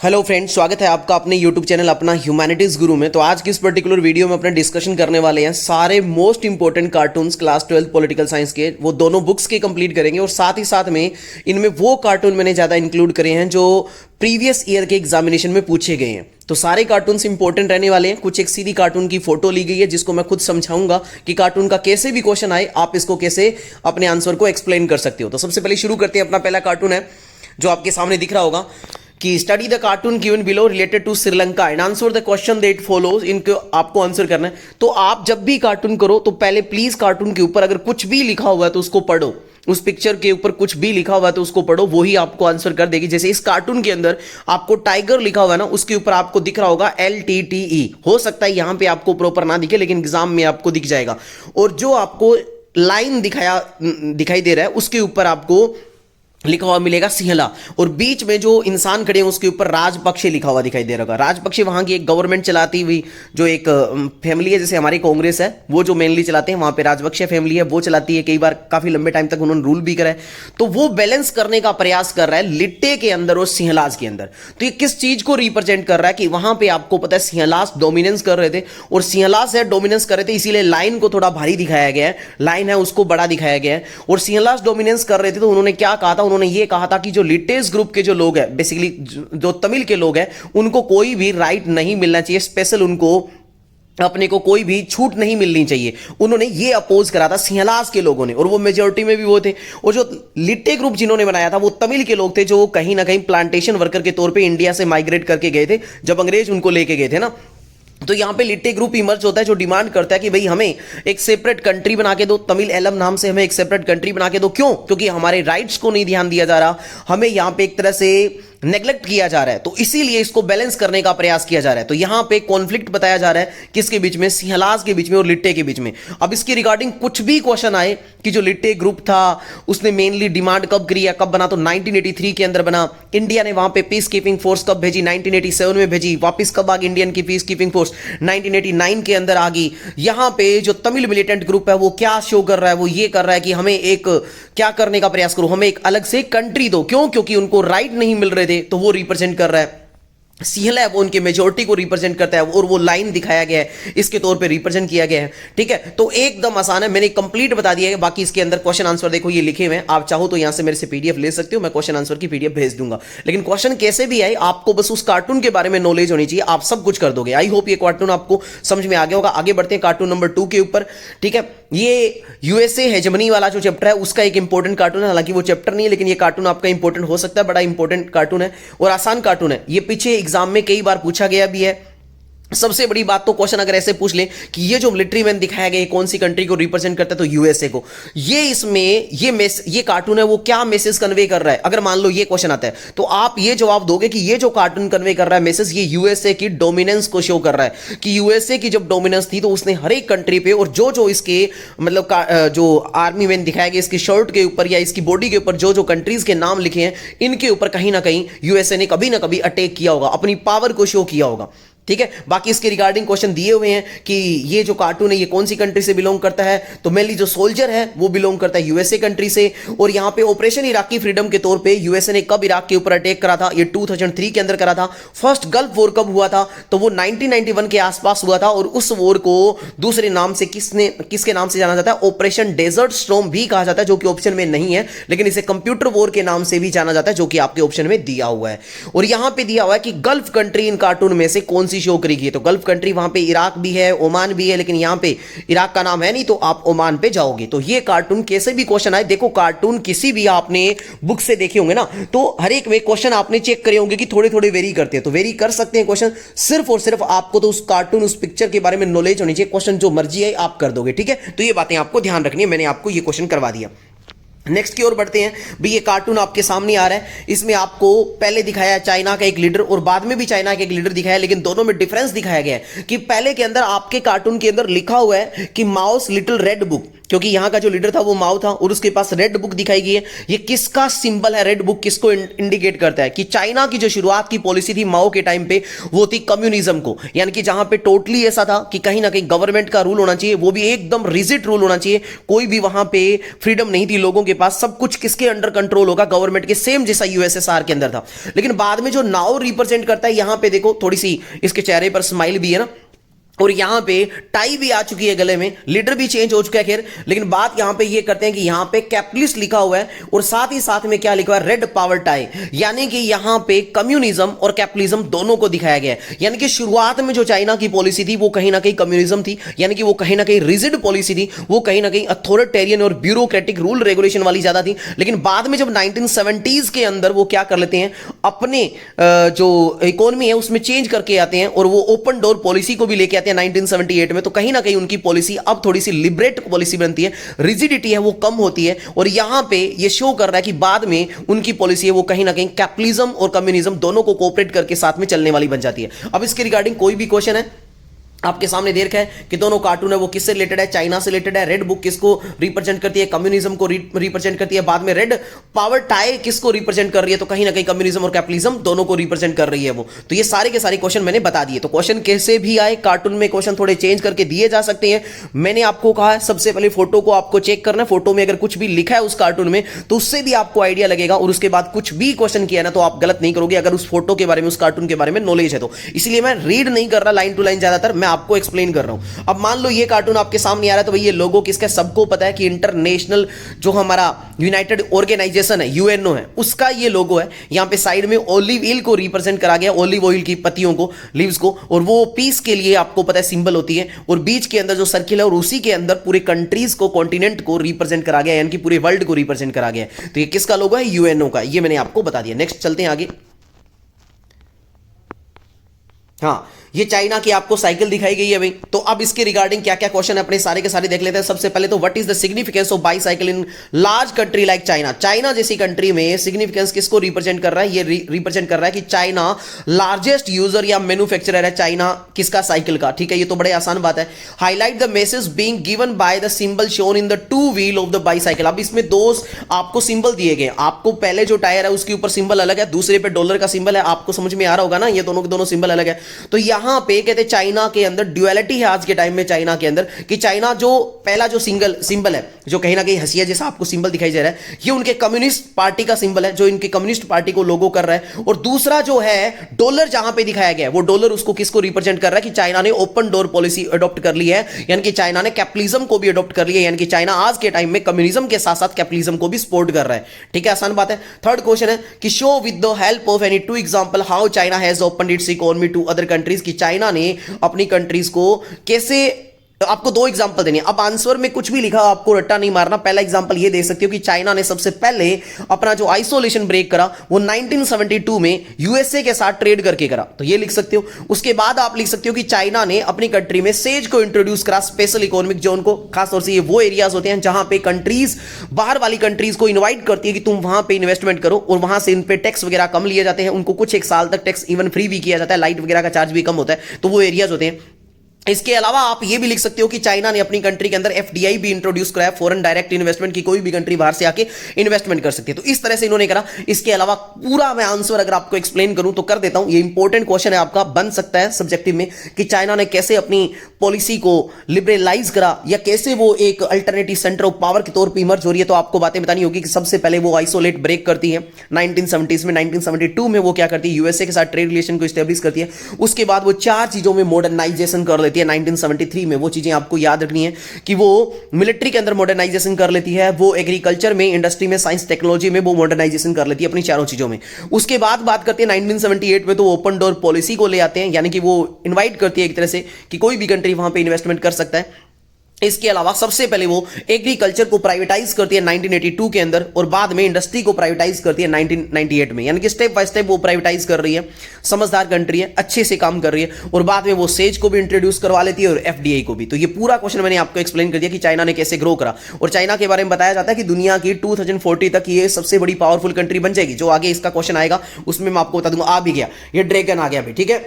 Hello friends, स्वागत है आपका अपने यूट्यूब चैनल अपना ह्यूमैनिटीज गुरु में। तो आज की इस पर्टिकुलर वीडियो में अपने डिस्कशन करने वाले हैं सारे most important cartoons class 12 political science के, वो दोनों बुक्स के कंप्लीट करेंगे। और साथ ही साथ में इनमें वो कार्टून मैंने ज़्यादा इंक्लूड करे हैं जो प्रीवियस ईयर के एग्जामिनेशन में पूछे गए हैं। तो सारे कार्टून्स इंपॉर्टेंट रहने वाले हैं। कुछ एक सीधी कार्टून की फोटो ली गई है जिसको मैं खुद समझाऊंगा कि कार्टून का कैसे भी क्वेश्चन आए आप इसको कैसे अपने आंसर को एक्सप्लेन कर सकते हो। तो सबसे पहले शुरू करते हैं। अपना पहला कार्टून है जो आपके सामने दिख रहा होगा कि study the cartoon given below related to Sri Lanka and answer the question that follows. इनको आपको आंसर करना है। तो आप जब भी कार्टून करो तो पहले प्लीज कार्टून के ऊपर अगर कुछ भी लिखा हुआ है तो उसको पढ़ो। उस पिक्चर के ऊपर कुछ भी लिखा हुआ है तो उसको पढ़ो, वही आपको आंसर कर देगी। जैसे इस कार्टून के अंदर आपको टाइगर लिखा हुआ है ना, उसके ऊपर आपको दिख रहा होगा LTTE। हो सकता है यहां पे आपको प्रॉपर ना दिखे लेकिन एग्जाम में आपको दिख जाएगा। और जो आपको लाइन दिखाई दे रहा है उसके ऊपर आपको लिखा हुआ मिलेगा सिंहला। और बीच में जो इंसान खड़े हैं उसके ऊपर राजपक्षे लिखा हुआ दिखाई दे रहा होगा। राजपक्षे वहां की एक गवर्नमेंट चलाती हुई जो एक फैमिली है, जैसे हमारी कांग्रेस है वो जो मेनली चलाते हैं, वहां पे राजपक्षे फैमिली है वो चलाती है। कई बार काफी लंबे टाइम तक उन्होंने रूल भी करा है। तो वो बैलेंस करने का प्रयास कर रहा है लिट्टे के अंदर और सिंहलाज के अंदर। तो ये किस चीज को रिप्रेजेंट कर रहा है कि वहां पे आपको पता है सिंहलाज डोमिनेंस कर रहे थे और सिंहलाज है डोमिनेंस कर रहे थे, इसीलिए लाइन को थोड़ा भारी दिखाया गया है, लाइन है उसको बड़ा दिखाया गया है। और सिंहलाज डोमिनेंस कर रहे थे तो उन्होंने क्या कहा था, उन्होंने ये कहा था कि जो लिट्टेस ग्रुप के जो लोग हैं, बेसिकली जो तमिल के लोग हैं, उनको कोई भी राइट नहीं मिलना चाहिए, स्पेशल उनको अपने को कोई भी छूट नहीं मिलनी चाहिए। उन्होंने ये अपोज करा था सिंहलाज के लोगों ने, और वो मेजॉरिटी में भी वो थे। और जो लिट्टे ग्रुप जिन्होंने बनाया था वो तमिल के लोग थे जो कहीं ना कहीं प्लांटेशन वर्कर के तौर पे इंडिया से माइग्रेट करके गए थे जब अंग्रेज उनको लेके गए थे ना। तो यहां पे लिट्टे ग्रुप इमर्ज होता है जो डिमांड करता है कि भाई हमें एक सेपरेट कंट्री बना के दो, तमिल एलम नाम से हमें एक सेपरेट कंट्री बना के दो। क्यों? क्योंकि हमारे राइट्स को नहीं ध्यान दिया जा रहा, हमें यहां पे एक तरह से नेग्लेक्ट किया जा रहा है। तो इसीलिए इसको बैलेंस करने का प्रयास किया जा रहा है। तो यहां पे कॉन्फ्लिक्ट बताया जा रहा है किसके बीच में, सिंहलाज के बीच में और लिट्टे के बीच में। अब इसकी रिगार्डिंग कुछ भी क्वेश्चन आए कि जो लिट्टे ग्रुप था उसने मेनली डिमांड कब करी है, कब बना, तो 1983 के अंदर बना। इंडिया ने वहां पे पीस कीपिंग फोर्स कब भेजी, 1987 में भेजी। वापस कब आ गई इंडियन की पीस कीपिंग फोर्स, 1989 के अंदर आ गई। यहां पे जो तमिल मिलिटेंट ग्रुप है वो क्या शो कर रहा है, वो ये कर रहा है कि हमें एक क्या करने का प्रयास करो, हमें एक अलग से कंट्री दो। क्यों? क्योंकि उनको राइट नहीं मिल रहे थे। तो वो रिप्रेजेंट कर रहा है सिंहला है, वो उनके मेजॉरिटी को रिप्रेजेंट करता है और वो लाइन दिखाया गया है, इसके तौर पे रिप्रेजेंट किया गया है। ठीक है, तो एकदम आसान है, मैंने कंप्लीट बता दिया है। बाकी इसके अंदर क्वेश्चन आंसर देखो ये लिखे हुए हैं, आप चाहो तो यहां से मेरे से PDF ले सकते हो, मैं क्वेश्चन आंसर की PDF भेज दूंगा। लेकिन क्वेश्चन कैसे भी आए आपको बस उस कार्टून के बारे में नॉलेज होनी चाहिए, आप सब कुछ कर दोगे। आई होप ये कार्टून आपको समझ में आ गया होगा। आगे बढ़ते हैं कार्टून नंबर 2 के ऊपर। ठीक है, ये USA हेजमनी वाला जो चैप्टर है उसका एक इंपॉर्टेंट कार्टून है। हालांकि वो चैप्टर नहीं है लेकिन ये कार्टून आपका इंपॉर्टेंट हो सकता है, बड़ा इंपॉर्टेंट कार्टून है और आसान कार्टून है। ये पीछे एग्जाम में कई बार पूछा गया भी है। सबसे बड़ी बात तो क्वेश्चन अगर ऐसे पूछ ले कि ये जो मिलिट्री मैन दिखाया गया कौन सी कंट्री को रिप्रेजेंट करता है, तो USA को। ये इसमें ये कार्टून है वो क्या मैसेज कन्वे कर रहा है, अगर मान लो ये क्वेश्चन आता है तो आप ये जवाब दोगे कि ये जो कार्टून कन्वे कर रहा है मैसेज, ये USA की डोमिनेंस को शो कर रहा है कि USA की जब डोमिनेंस थी तो उसने हर एक कंट्री पे, और जो इसके मतलब जो आर्मी मैन दिखाया गया इसकी शर्ट के ऊपर या इसकी बॉडी के ऊपर जो कंट्रीज के नाम लिखे हैं, इनके ऊपर कहीं ना कहीं USA ने कभी ना कभी अटैक किया होगा, अपनी पावर को शो किया होगा। ठीक है, बाकी इसके रिगार्डिंग क्वेश्चन दिए हुए हैं कि ये जो कार्टून है ये कौन सी कंट्री से बिलोंग करता है, तो मेनली जो सोल्जर है वो बिलोंग करता है USA कंट्री से। और यहां पे ऑपरेशन इराकी फ्रीडम के तौर पे USA ने कब इराक के ऊपर अटैक करा था, ये 2003 के अंदर करा था। फर्स्ट गल्फ वॉर कब हुआ था, तो वो 1991 के आसपास हुआ था। और उस वॉर को दूसरे नाम से किसके नाम से जाना जाता है, ऑपरेशन डेजर्ट स्टॉर्म भी कहा जाता है, जो कि ऑप्शन में नहीं है, लेकिन इसे कंप्यूटर वॉर के नाम से भी जाना जाता है, जो कि आपके ऑप्शन में दिया हुआ है। और यहां पे दिया हुआ है कि गल्फ कंट्री इन कार्टून में से कौन सी शो करेगी, तो गल्फ कंट्री वहां पे इराक भी है, ओमान भी है, लेकिन यहां पे इराक का नाम है नहीं तो आप ओमान पे जाओगे। तो ये कार्टून कैसे भी क्वेश्चन आए, देखो कार्टून किसी भी आपने बुक से देखे होंगे ना, तो हर एक में क्वेश्चन आपने चेक करे होंगे कि थोड़े थोड़े वेरी करते हैं, तो वेरी कर सकते हैं क्वेश्चन। सिर्फ और सिर्फ आपको तो उस कार्टून उस पिक्चर के बारे में नॉलेज होनी चाहिए, क्वेश्चन जो मर्जी है आप कर दोगे। ठीक है, तो ये बातें आपको ध्यान रखनी है, मैंने आपको ये क्वेश्चन करवा दिया। नेक्स्ट की ओर बढ़ते हैं। भाई ये कार्टून आपके सामने आ रहा है, इसमें आपको पहले दिखाया चाइना का एक लीडर और बाद में भी चाइना का एक लीडर दिखाया, लेकिन दोनों में डिफरेंस दिखाया गया है कि पहले के अंदर आपके कार्टून के अंदर लिखा हुआ है कि माओस लिटिल रेड बुक, क्योंकि यहां का जो लीडर था वो माओ था और उसके पास रेड बुक दिखाई गई है। ये किसका सिंबल है? रेड बुक किसको इंडिकेट करता है? कि चाइना की जो शुरुआत की पॉलिसी थी माओ के टाइम पे वो थी कम्युनिज्म को, यानी कि जहां पे टोटली ऐसा था कि कहीं ना कहीं गवर्नमेंट का रूल होना चाहिए, वो भी एकदम रिजिड रूल होना चाहिए, कोई भी वहां पे फ्रीडम नहीं थी लोगों के पास, सब कुछ किसके अंडर कंट्रोल होगा? गवर्नमेंट के, सेम जैसा यूएसएसआर के अंदर था। लेकिन बाद में जो नाउ रिप्रेजेंट करता है, यहां पे देखो थोड़ी सी इसके चेहरे पर स्माइल भी है ना, और यहां पे टाई भी आ चुकी है गले में, लीडर भी चेंज हो चुका है खैर, लेकिन बात यहां पे ये करते हैं कि यहां पे कैपिटलिस्ट लिखा हुआ है और साथ ही साथ में क्या लिखा हुआ है? रेड पावर टाई, यानी कि यहां पे कम्युनिज्म और कैपिटलिज्म दोनों को दिखाया गया है। यानी कि शुरुआत में जो चाइना की पॉलिसी थी वो कहीं ना कहीं कम्युनिज्म थी, यानी कि वो कहीं ना कहीं रिजिड पॉलिसी थी, वो कहीं ना कहीं अथॉरिटेरियन और ब्यूरोक्रेटिक रूल रेगुलेशन वाली ज्यादा थी। लेकिन बाद में जब 1970s के अंदर वो क्या कर लेते हैं, अपने जो इकोनॉमी है उसमें चेंज करके आते हैं और वो ओपन डोर पॉलिसी को भी लेके आते हैं 1978 में। तो कहीं ना कहीं उनकी पॉलिसी अब थोड़ी सी लिबरेट पॉलिसी बनती है, रिजिडिटी है वो कम होती है, और यहां पे ये शो कर रहा है कि बाद में उनकी पॉलिसी है वो कहीं ना कहीं कैपिटलिज्म और कम्युनिज्म दोनों को कोऑपरेट करके साथ में चलने वाली बन जाती है। अब इसके रिगार्डिंग कोई भी क्वेश्चन है आपके सामने दे रखा है कि दोनों कार्टून है वो किससे रिलेटेड है? चाइना से रिलेटेड है। रेड बुक किसको रिप्रेजेंट करती है? कम्युनिज्म को रिप्रेजेंट करती है। बाद में रेड पावर टाई किसको रिप्रेजेंट कर रही है? तो कहीं ना कहीं कम्युनिज्म और कैपिटलिज्म दोनों को रिप्रेजेंट कर रही है वो। तो ये सारे के सारे क्वेश्चन मैंने बता दिए। तो क्वेश्चन कैसे भी आए, कार्टून में क्वेश्चन थोड़े चेंज करके दिए जा सकते हैं। मैंने आपको कहा है सबसे पहले फोटो को आपको चेक करना है, फोटो में अगर कुछ भी लिखा है उस कार्टून में तो उससे भी आपको आइडिया लगेगा, और उसके बाद कुछ भी क्वेश्चन किया ना तो आप गलत नहीं करोगे अगर उस फोटो के बारे में, उस कार्टून के बारे में नॉलेज है तो। इसलिए मैं रीड नहीं कर रहा लाइन टू लाइन, ज्यादातर मैं आपको एक्सप्लेन कर रहा हूं। अब मान लो ये कार्टून आपके सामने आ रहा है तो भाई ये लोगो किसका? सबको पता है कि इंटरनेशनल जो हमारा यूनाइटेड ऑर्गेनाइजेशन है, यूएनओ है, उसका ये लोगो है। यहां पे साइड में ऑलिव ऑयल को रिप्रेजेंट करा गया, ऑलिव ऑयल की पत्तियों को, लीव्स को, और वो पीस के लिए आपको पता है सिंबल होती है, और बीच के अंदर जो सर्किल है और उसी के अंदर पूरे कंट्रीज को, कॉन्टिनेंट को रिप्रेजेंट करा गया, यानी कि पूरे वर्ल्ड को रिप्रेजेंट करा गया। तो ये किसका लोगो है? यूएनओ का। ये मैंने आपको बता दिया। नेक्स्ट चलते हैं आगे। हाँ, ये चाइना की आपको साइकिल दिखाई गई है भाई। तो अब इसके रिगार्डिंग क्या क्या क्वेश्चन है अपने सारे के सारे देख लेते हैं। सबसे पहले तो what is the significance of bicycle in large country like China? China जैसी कंट्री में सिग्निफिकेंस किसको रिप्रेजेंट कर रहा है? ये रिप्रेजेंट कर रहा है कि चाइना लार्जेस्ट यूजर या मैन्युफैक्चरर है चाइना किसका? साइकिल का। ठीक है, ये तो बड़े आसान बात है। Highlight the message being given by the symbol shown in the two wheel of the bicycle. अब इसमें दो आपको सिंबल दिए गए। आपको पहले जो टायर है उसके ऊपर सिंबल अलग है, दूसरे पे डॉलर का सिंबल है। आपको समझ में आ रहा होगा ना, ये दोनों के दोनों सिंबल अलग है। तो यहां पे कहते चाइना के अंदर ड्युअलिटी है आज के टाइम में चाइना के अंदर, कि चाइना जो पहला जो सिंबल है जो कहीं ना कहीं हंसिया जैसा आपको सिंबल दिखाई दे रहा है, ये उनके कम्युनिस्ट पार्टी का सिंबल है, जो इनके कम्युनिस्ट पार्टी को लोगो कर रहा है। और दूसरा जो है डॉलर जहां पे दिखाया गया है, वो डॉलर उसको किसको रिप्रेजेंट कर रहा है? कि चाइना ने ओपन डोर पॉलिसी अडॉप्ट कर ली है, यानी कि चाइना ने कैपिटलिज्म को भी अडॉप्ट कर लिया है, यानी कि चाइना आज के टाइम में कम्युनिज्म के साथ साथ कैपिटलिज्म को भी सपोर्ट कर रहा है। ठीक है, आसान बात है। थर्ड क्वेश्चन है कि show with the help of any two example how China has opened its economy to other countries. की चाइना ने अपनी कंट्रीज को कैसे, आपको दो एग्जांपल देने। अब आंसर में कुछ भी लिखा आपको रट्टा नहीं मारना। पहला एग्जांपल ये दे सकते हो कि चाइना ने सबसे पहले अपना जो आइसोलेशन ब्रेक करा वो 1972 में यूएसए के साथ ट्रेड करके करा, तो ये लिख सकते हो। उसके बाद आप लिख सकते हो कि चाइना ने अपनी कंट्री में सेज को इंट्रोड्यूस करा, स्पेशल इकोनॉमिक जोन को। खासतौर से ये वो एरियाज होते हैं जहां पे कंट्रीज, बाहर वाली कंट्रीज को इन्वाइट करती है कि तुम वहां पे इन्वेस्टमेंट करो, और वहां से इन पे टैक्स वगैरह कम लिए जाते हैं, उनको कुछ एक साल तक टैक्स इवन फ्री भी किया जाता है, लाइट वगैरह का चार्ज भी कम होता है। तो वो एरियाज होते हैं। इसके अलावा आप ये भी लिख सकते हो कि चाइना ने अपनी कंट्री के अंदर एफडीआई भी इंट्रोड्यूस कराया, फॉरेन डायरेक्ट इन्वेस्टमेंट, की कोई भी कंट्री बाहर से आके इन्वेस्टमेंट कर सकती है। तो इस तरह से इन्होंने करा। इसके अलावा पूरा मैं आंसर अगर आपको एक्सप्लेन करूं तो कर देता हूं। ये इंपॉर्टेंट क्वेश्चन है आपका, बन सकता है सब्जेक्टिव में, कि चाइना ने कैसे अपनी पॉलिसी को लिबरलाइज करा, या कैसे वो एक अल्टरनेटिव सेंटर ऑफ पावर के तौर पर इमर्ज हो रही है। तो आपको बातें बतानी होगी कि सबसे पहले वो आइसोलेट ब्रेक करती है 1970s में। 1972 में वो क्या करती है? यूएसए के साथ ट्रेड रिलेशन को स्टेब्लिश करती है। उसके बाद वो चार चीजों में मॉडर्नाइजेशन कर लेती है। 1973 में वो चीजें आपको याद रखनी है कि वो मिलिट्री के अंदर मॉडर्नाइजेशन कर लेती है, वो एग्रीकल्चर में, इंडस्ट्री में, साइंस टेक्नोलॉजी में वो मॉडर्नाइजेशन कर लेती है, अपनी चारों चीजों में। उसके बाद बात करते हैं 1978 में, तो वो ओपन डोर पॉलिसी को ले आते हैं, यानी कि वो इनवाइट करती है एक तरह से कि कोई भी कंट्री वहां पे इन्वेस्टमेंट कर सकता है। इसके अलावा सबसे पहले वो एग्रीकल्चर को प्राइवेटाइज करती है 1982 के अंदर, और बाद में इंडस्ट्री को प्राइवेटाइज करती है 1998 में, यानी कि स्टेप बाय स्टेप वो प्राइवेटाइज कर रही है। समझदार कंट्री है, अच्छे से काम कर रही है। और बाद में वो सेज को भी इंट्रोड्यूस करवा लेती है और एफडीआई को भी। तो ये पूरा क्वेश्चन मैंने आपको एक्सप्लेन कर दिया कि चाइना ने कैसे ग्रो करा। और चाइना के बारे में बताया जाता है कि दुनिया की 2040 तक ये सबसे बड़ी पावरफुल कंट्री बन जाएगी। जो आगे इसका क्वेश्चन आएगा उसमें मैं आपको बता दूंगा। आ भी गया, ये ड्रैगन आ गया भी। ठीक है,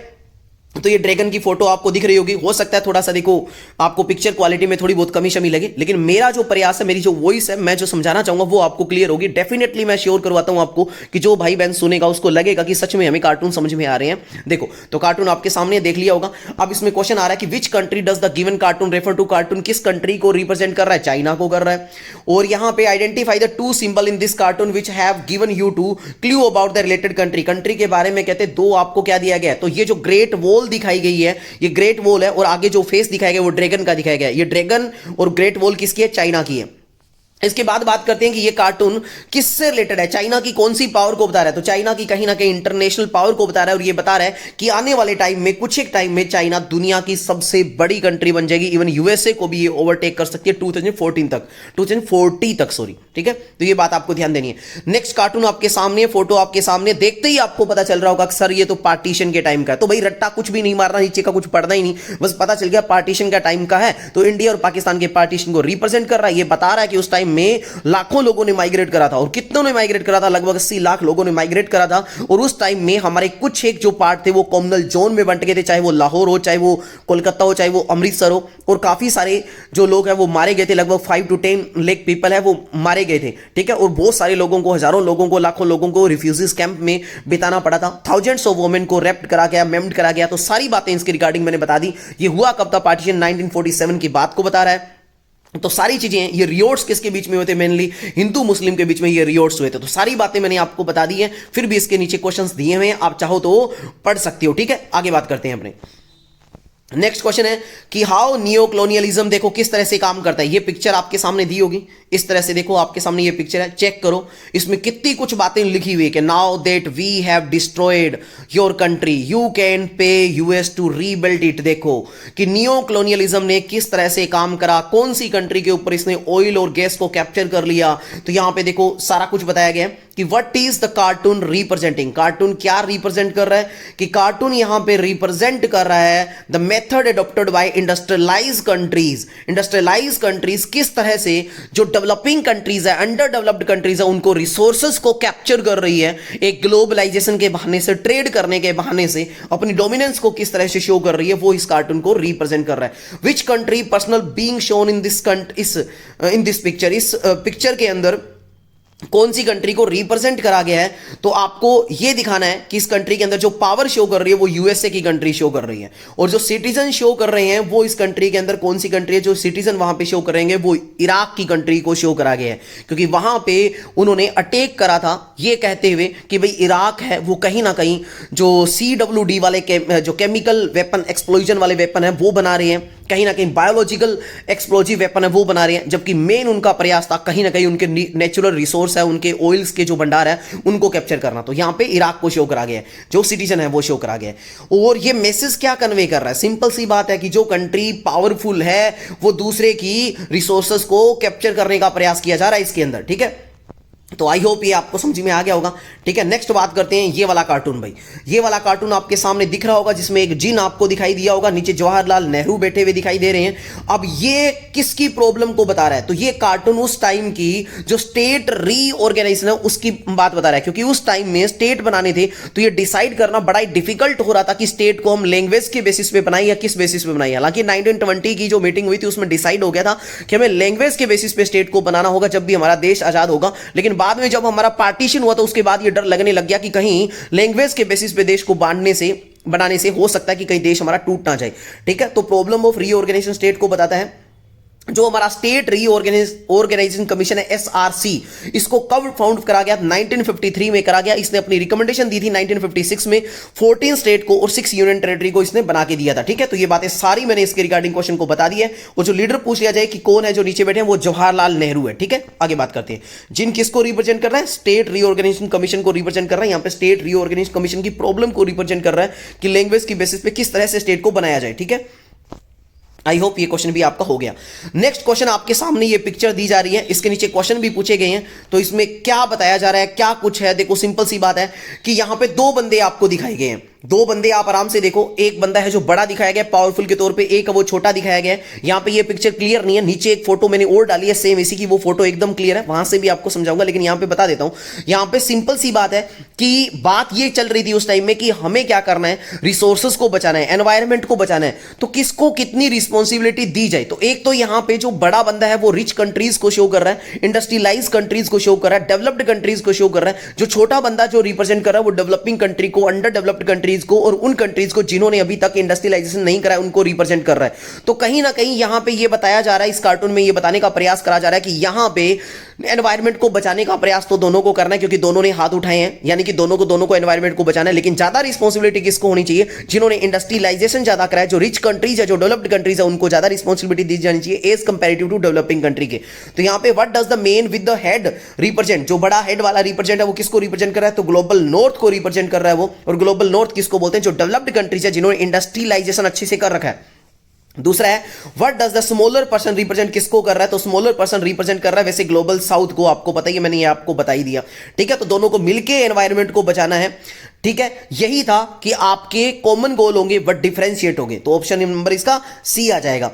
तो ये ड्रैगन की फोटो आपको दिख रही होगी, हो सकता है थोड़ा सा देखो आपको पिक्चर क्वालिटी में थोड़ी बहुत कमी शमी लगे, लेकिन मेरा जो प्रयास है, मेरी जो वॉइस है, मैं जो समझाना चाहूंगा वो आपको क्लियर होगी। डेफिनेटली मैं श्योर करवाता हूं आपको कि जो भाई बहन सुनेगा उसको लगेगा कि सच में हमें कार्टून समझ में आ रहे हैं। देखो तो कार्टून आपके सामने देख लिया होगा। अब इसमें क्वेश्चन आ रहा है कि which country does the given cartoon refer to, cartoon किस कंट्री को रिप्रेजेंट कर रहा है, चाइना को कर रहा है। और यहां पे identify the two symbol in this cartoon which have given you two clue about the related country, country के बारे में कहते दो आपको क्या दिया गया है। तो ये जो ग्रेट वॉल दिखाई गई है, ये ग्रेट वॉल है, और आगे जो फेस दिखाया गया वो ड्रैगन का दिखाया गया है। ये ड्रैगन और ग्रेट वॉल किसकी है, चाइना की है। इसके बाद बात करते हैं कि ये कार्टून किससे रिलेटेड है, चाइना की कौन सी पावर को बता रहा है। तो चाइना की कहीं ना कहीं इंटरनेशनल पावर को बता रहा है, और ये बता रहा है कि आने वाले टाइम में, कुछ एक टाइम में चाइना दुनिया की सबसे बड़ी कंट्री बन जाएगी। इवन यूएसए को भी ये ओवरटेक कर सकती है 2040 तक सॉरी, ठीक है। तो ये बात आपको ध्यान देनी है। नेक्स्ट कार्टून आपके सामने, फोटो आपके सामने, देखते ही आपको पता चल रहा होगा सर ये तो पार्टीशन के टाइम का है। तो भाई रट्टा कुछ भी नहीं मारना, नीचे का कुछ पढ़ना ही नहीं, बस पता चल गया पार्टीशन का टाइम का है। तो इंडिया और पाकिस्तान के पार्टीशन को रिप्रेजेंट कर रहा है। ये बता रहा है कि उस टाइम में लाखों लोगों ने माइग्रेट करा था, और कितनों ने माइग्रेट करा था, लगभग 80 लाख लोगों ने माइग्रेट करा था। और उस टाइम में हमारे कुछ एक जो पार्ट थे वो कॉमनल जोन में बंट गए थे, चाहे वो लाहौर हो, चाहे वो कोलकाता हो, चाहे वो अमृतसर हो, और काफी सारे जो लोग हैं वो मारे गए थे। लगभग 5 to 10 लाख पीपल है वो मारे गए थे, ठीक है। और बहुत सारे लोगों को, हजारों लोगों को, लाखों लोगों को रिफ्यूजीज कैंप में बिताना पड़ा था। थाउजेंड्स ऑफ वुमेन को रेप्ट करा गया, मेम्ड करा गया। तो सारी बातें इसके रिगार्डिंग मैंने बता दी। ये हुआ कब था, पार्टीशन 1947 की बात को बता रहा है। तो सारी चीजें, ये रियोट्स किसके बीच में हुए थे, मेनली हिंदू मुस्लिम के बीच में ये रियोट्स हुए थे। तो सारी बातें मैंने आपको बता दी है। फिर भी इसके नीचे क्वेश्चंस दिए हुए हैं, आप चाहो तो पढ़ सकते हो, ठीक है। आगे बात करते हैं अपने नेक्स्ट क्वेश्चन है कि हाउ नियो कॉलोनियलिज्म, देखो किस तरह से काम करता है। ये पिक्चर आपके सामने दी होगी, इस तरह से देखो आपके सामने ये पिक्चर है, चेक करो। इसमें कितनी कुछ बातें लिखी हुई है कि now that we have destroyed your country you can pay us to rebuild it. देखो कि नियो कॉलोनियलिज्म ने किस तरह से काम करा, कौन सी कंट्री के ऊपर इसने ऑयल और गैस को कैप्चर कर लिया। तो यहां पे देखो सारा कुछ बताया गया है कि what is the cartoon representing, cartoon क्या रिप्रेजेंट कर रहा है, कि कार्टून यहां पे रिप्रेजेंट कर रहा है the method adopted by industrialised countries. Industrialised countries किस तरह से जो डेवलपिंग कंट्रीज है, अंडर डेवलप्ड कंट्रीज है, उनको रिसोर्सेज को कैप्चर कर रही है, एक ग्लोबलाइजेशन के बहाने से, ट्रेड करने के बहाने से अपनी डोमिनेंस को किस तरह से शो कर रही है, वो इस कार्टून को रिप्रेजेंट कर रहा है। Which country personal being shown in this picture, इस पिक्चर के अंदर कौन सी कंट्री को रिप्रेजेंट करा गया है। तो आपको यह दिखाना है कि इस कंट्री के अंदर जो पावर शो कर रही है वो यूएसए की कंट्री शो कर रही है, और जो सिटीजन शो कर रहे हैं वो इस कंट्री के अंदर कौन सी कंट्री है, जो सिटीजन वहां पे शो करेंगे वो इराक की कंट्री को शो करा गया है। क्योंकि वहां पे उन्होंने अटैक करा था ये कहते हुए कि भाई इराक है वो कहीं ना कहीं जो CWD वाले जो केमिकल वेपन, एक्सप्लोजन वाले वेपन है वो बना रहे हैं, कहीं ना कहीं बायोलॉजिकल एक्सप्लोजिव वेपन है वो बना रहे हैं। जबकि मेन उनका प्रयास था कहीं ना कहीं उनके नेचुरल रिसोर्स है, उनके ऑयल्स के जो भंडार है उनको कैप्चर करना। तो यहां पे इराक को शो करा गया है, जो सिटीजन है वो शो करा गया है। और ये मैसेज क्या कन्वे कर रहा है, सिंपल सी बात है कि जो कंट्री पावरफुल है वो दूसरे की रिसोर्सेस को कैप्चर करने का प्रयास किया जा रहा है इसके अंदर, ठीक है। तो आई होप ये आपको समझ में आ गया होगा, ठीक है। नेक्स्ट बात करते हैं ये वाला कार्टून। भाई ये वाला कार्टून आपके सामने दिख रहा होगा, जिसमें एक जिन आपको दिखाई दिया होगा, नीचे जवाहरलाल नेहरू बैठे हुए दिखाई दे रहे हैं। अब ये किसकी प्रॉब्लम को बता रहा है, तो ये कार्टून उस टाइम की जो स्टेट रीऑर्गेनाइजेशन है उसकी बात बता रहा है। क्योंकि उस टाइम में स्टेट बनाने थे तो ये डिसाइड करना बड़ा ही डिफिकल्ट हो रहा था कि स्टेट को हम लैंग्वेज के बेसिस पे बनाए या किस बेसिस पे बनाए। हालांकि 1920 की जो मीटिंग हुई थी उसमें डिसाइड हो गया था कि हमें लैंग्वेज के बेसिस पे स्टेट को बनाना होगा जब भी हमारा देश आजाद होगा। लेकिन बाद में जब हमारा पार्टीशन हुआ तो उसके बाद ये डर लगने लग गया कि कहीं लैंग्वेज के बेसिस पे देश को बनाने से हो सकता है कि कहीं देश हमारा टूट ना जाए, ठीक है। तो प्रॉब्लम ऑफ रीऑर्गेनाइजेशन स्टेट को बताता है जो हमारा स्टेट रीऑर्गेनाइजेशन कमीशन है SRC, इसको कब फाउंड करा गया, 1953 में करा गया। इसने अपनी रिकमेंडेशन दी थी 1956 में 14 स्टेट को और 6 यूनियन टेरिटरी को इसने बना के दिया था, ठीक है। तो ये बातें सारी मैंने इसके रिगार्डिंग क्वेश्चन को बता दी है। और जो लीडर पूछ लिया जाए कि कौन है जो नीचे बैठे हैं, वो जवाहरलाल नेहरू है, ठीक है। आगे बात करते हैं जिन किसको रिप्रेजेंट कर रहा है, स्टेट रीऑर्गेनाइजेशन कमीशन को रिप्रेजेंट कर रहा है। यहां पे स्टेट रीऑर्गेनाइजेशन कमीशन की प्रॉब्लम को रिप्रेजेंट कर रहा है कि लैंग्वेज की बेसिस पे किस तरह से स्टेट को बनाया जाए, ठीक है। आई होप ये क्वेश्चन भी आपका हो गया। नेक्स्ट क्वेश्चन आपके सामने ये पिक्चर दी जा रही है, इसके नीचे क्वेश्चन भी पूछे गए हैं। तो इसमें क्या बताया जा रहा है, क्या कुछ है, देखो सिंपल सी बात है कि यहां पे दो बंदे आपको दिखाए गए हैं। दो बंदे आप आराम से देखो, एक बंदा है जो बड़ा दिखाया गया पावरफुल के तौर पे, एक वो छोटा दिखाया गया है। यहां पे ये पिक्चर क्लियर नहीं है, नीचे एक फोटो मैंने और डाली है सेम इसी की, वो फोटो एकदम क्लियर है, वहां से भी आपको समझाऊंगा, लेकिन यहां पे बता देता हूं। यहां पे सिंपल सी बात है कि बात ये चल रही थी उस टाइम में कि हमें क्या करना है, रिसोर्सेज को बचाना है, एनवायरमेंट को बचाना है, तो किसको कितनी रिस्पॉन्सिबिलिटी दी जाए। तो एक तो यहां पे जो बड़ा बंदा है वो रिच कंट्रीज को शो कर रहा है, इंडस्ट्रियलाइज कंट्रीज को शो कर रहा है, डेवलप्ड कंट्रीज को शो कर रहा है। जो छोटा बंदा जो रिप्रेजेंट कर रहा है वो डेवलपिंग कंट्री को, अंडर डेवलप्ड कंट्रीज को और उन कंट्रीज को जिन्होंने अभी तक इंडस्ट्रियलाइजेशन नहीं करा है उनको रिप्रेजेंट कर रहा है। तो कहीं ना कहीं यहां पे ये बताया जा रहा है, इस कार्टून में ये बताने का प्रयास करा जा रहा है कि यहां पे एनवायरमेंट को बचाने का प्रयास तो दोनों को करना है, क्योंकि दोनों ने हाथ उठाए हैं, यानी कि दोनों को एनवायरमेंट को बचाना है। लेकिन ज्यादा रिस्पॉन्सिबिलिटी किसको होनी चाहिए, जिन्होंने इंडस्ट्रियलाइजेशन ज्यादा करा है, जो रिच कंट्रीज है, जो डेवलप्ड कंट्रीज है, उनको ज्यादा रिस्पॉन्सिबिलिटी दी जानी चाहिए as comparative to developing country के। तो यहां पे what does the man with the head represent, जो बड़ा हेड वाला रिप्रेजेंट है वो किसको रिप्रेजेंट कर रहा है, तो ग्लोबल नॉर्थ को रिप्रेजेंट कर रहा है वो। और ग्लोबल नॉर्थ किसको बोलते हैं, जो डेवलप्ड कंट्रीज है, जिन्होंने इंडस्ट्रियलाइजेशन अच्छे से कर रखा है। दूसरा है what does the smaller person represent, किसको कर रहा है, तो स्मॉलर पर्सन रिप्रेजेंट कर रहा है वैसे ग्लोबल साउथ को, आपको पता ही है, मैंने ये आपको बता ही दिया। ठीक है, तो दोनों को मिलके एनवायरनमेंट को बचाना है। ठीक है, यही था कि आपके कॉमन गोल होंगे बट डिफरेंशिएट होंगे, तो ऑप्शन नंबर इसका सी आ जाएगा।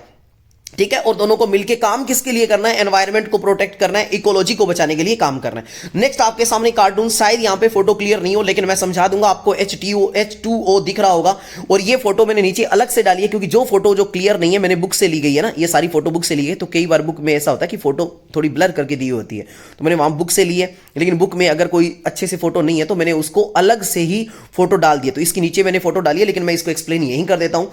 ठीक है, और दोनों को मिलके काम किसके लिए करना है, एनवायरनमेंट को प्रोटेक्ट करना है, इकोलॉजी को बचाने के लिए काम करना है। नेक्स्ट आपके सामने कार्टून, शायद यहां पे फोटो क्लियर नहीं हो लेकिन मैं समझा दूंगा आपको, H2O दिख रहा होगा। और ये फोटो मैंने नीचे अलग से डाली है क्योंकि जो फोटो जो क्लियर नहीं है मैंने बुक से ली गई है ना, ये सारी फोटो बुक से ली है। तो कई बार बुक में ऐसा होता है कि फोटो थोड़ी ब्लर करके दी होती है, तो मैंने वहां बुक से ली है, लेकिन बुक में अगर कोई अच्छे से फोटो नहीं है तो मैंने उसको अलग से ही फोटो डाल दिया। तो इसके नीचे मैंने फोटो डाली है, लेकिन मैं इसको एक्सप्लेन यहीं कर देता हूं।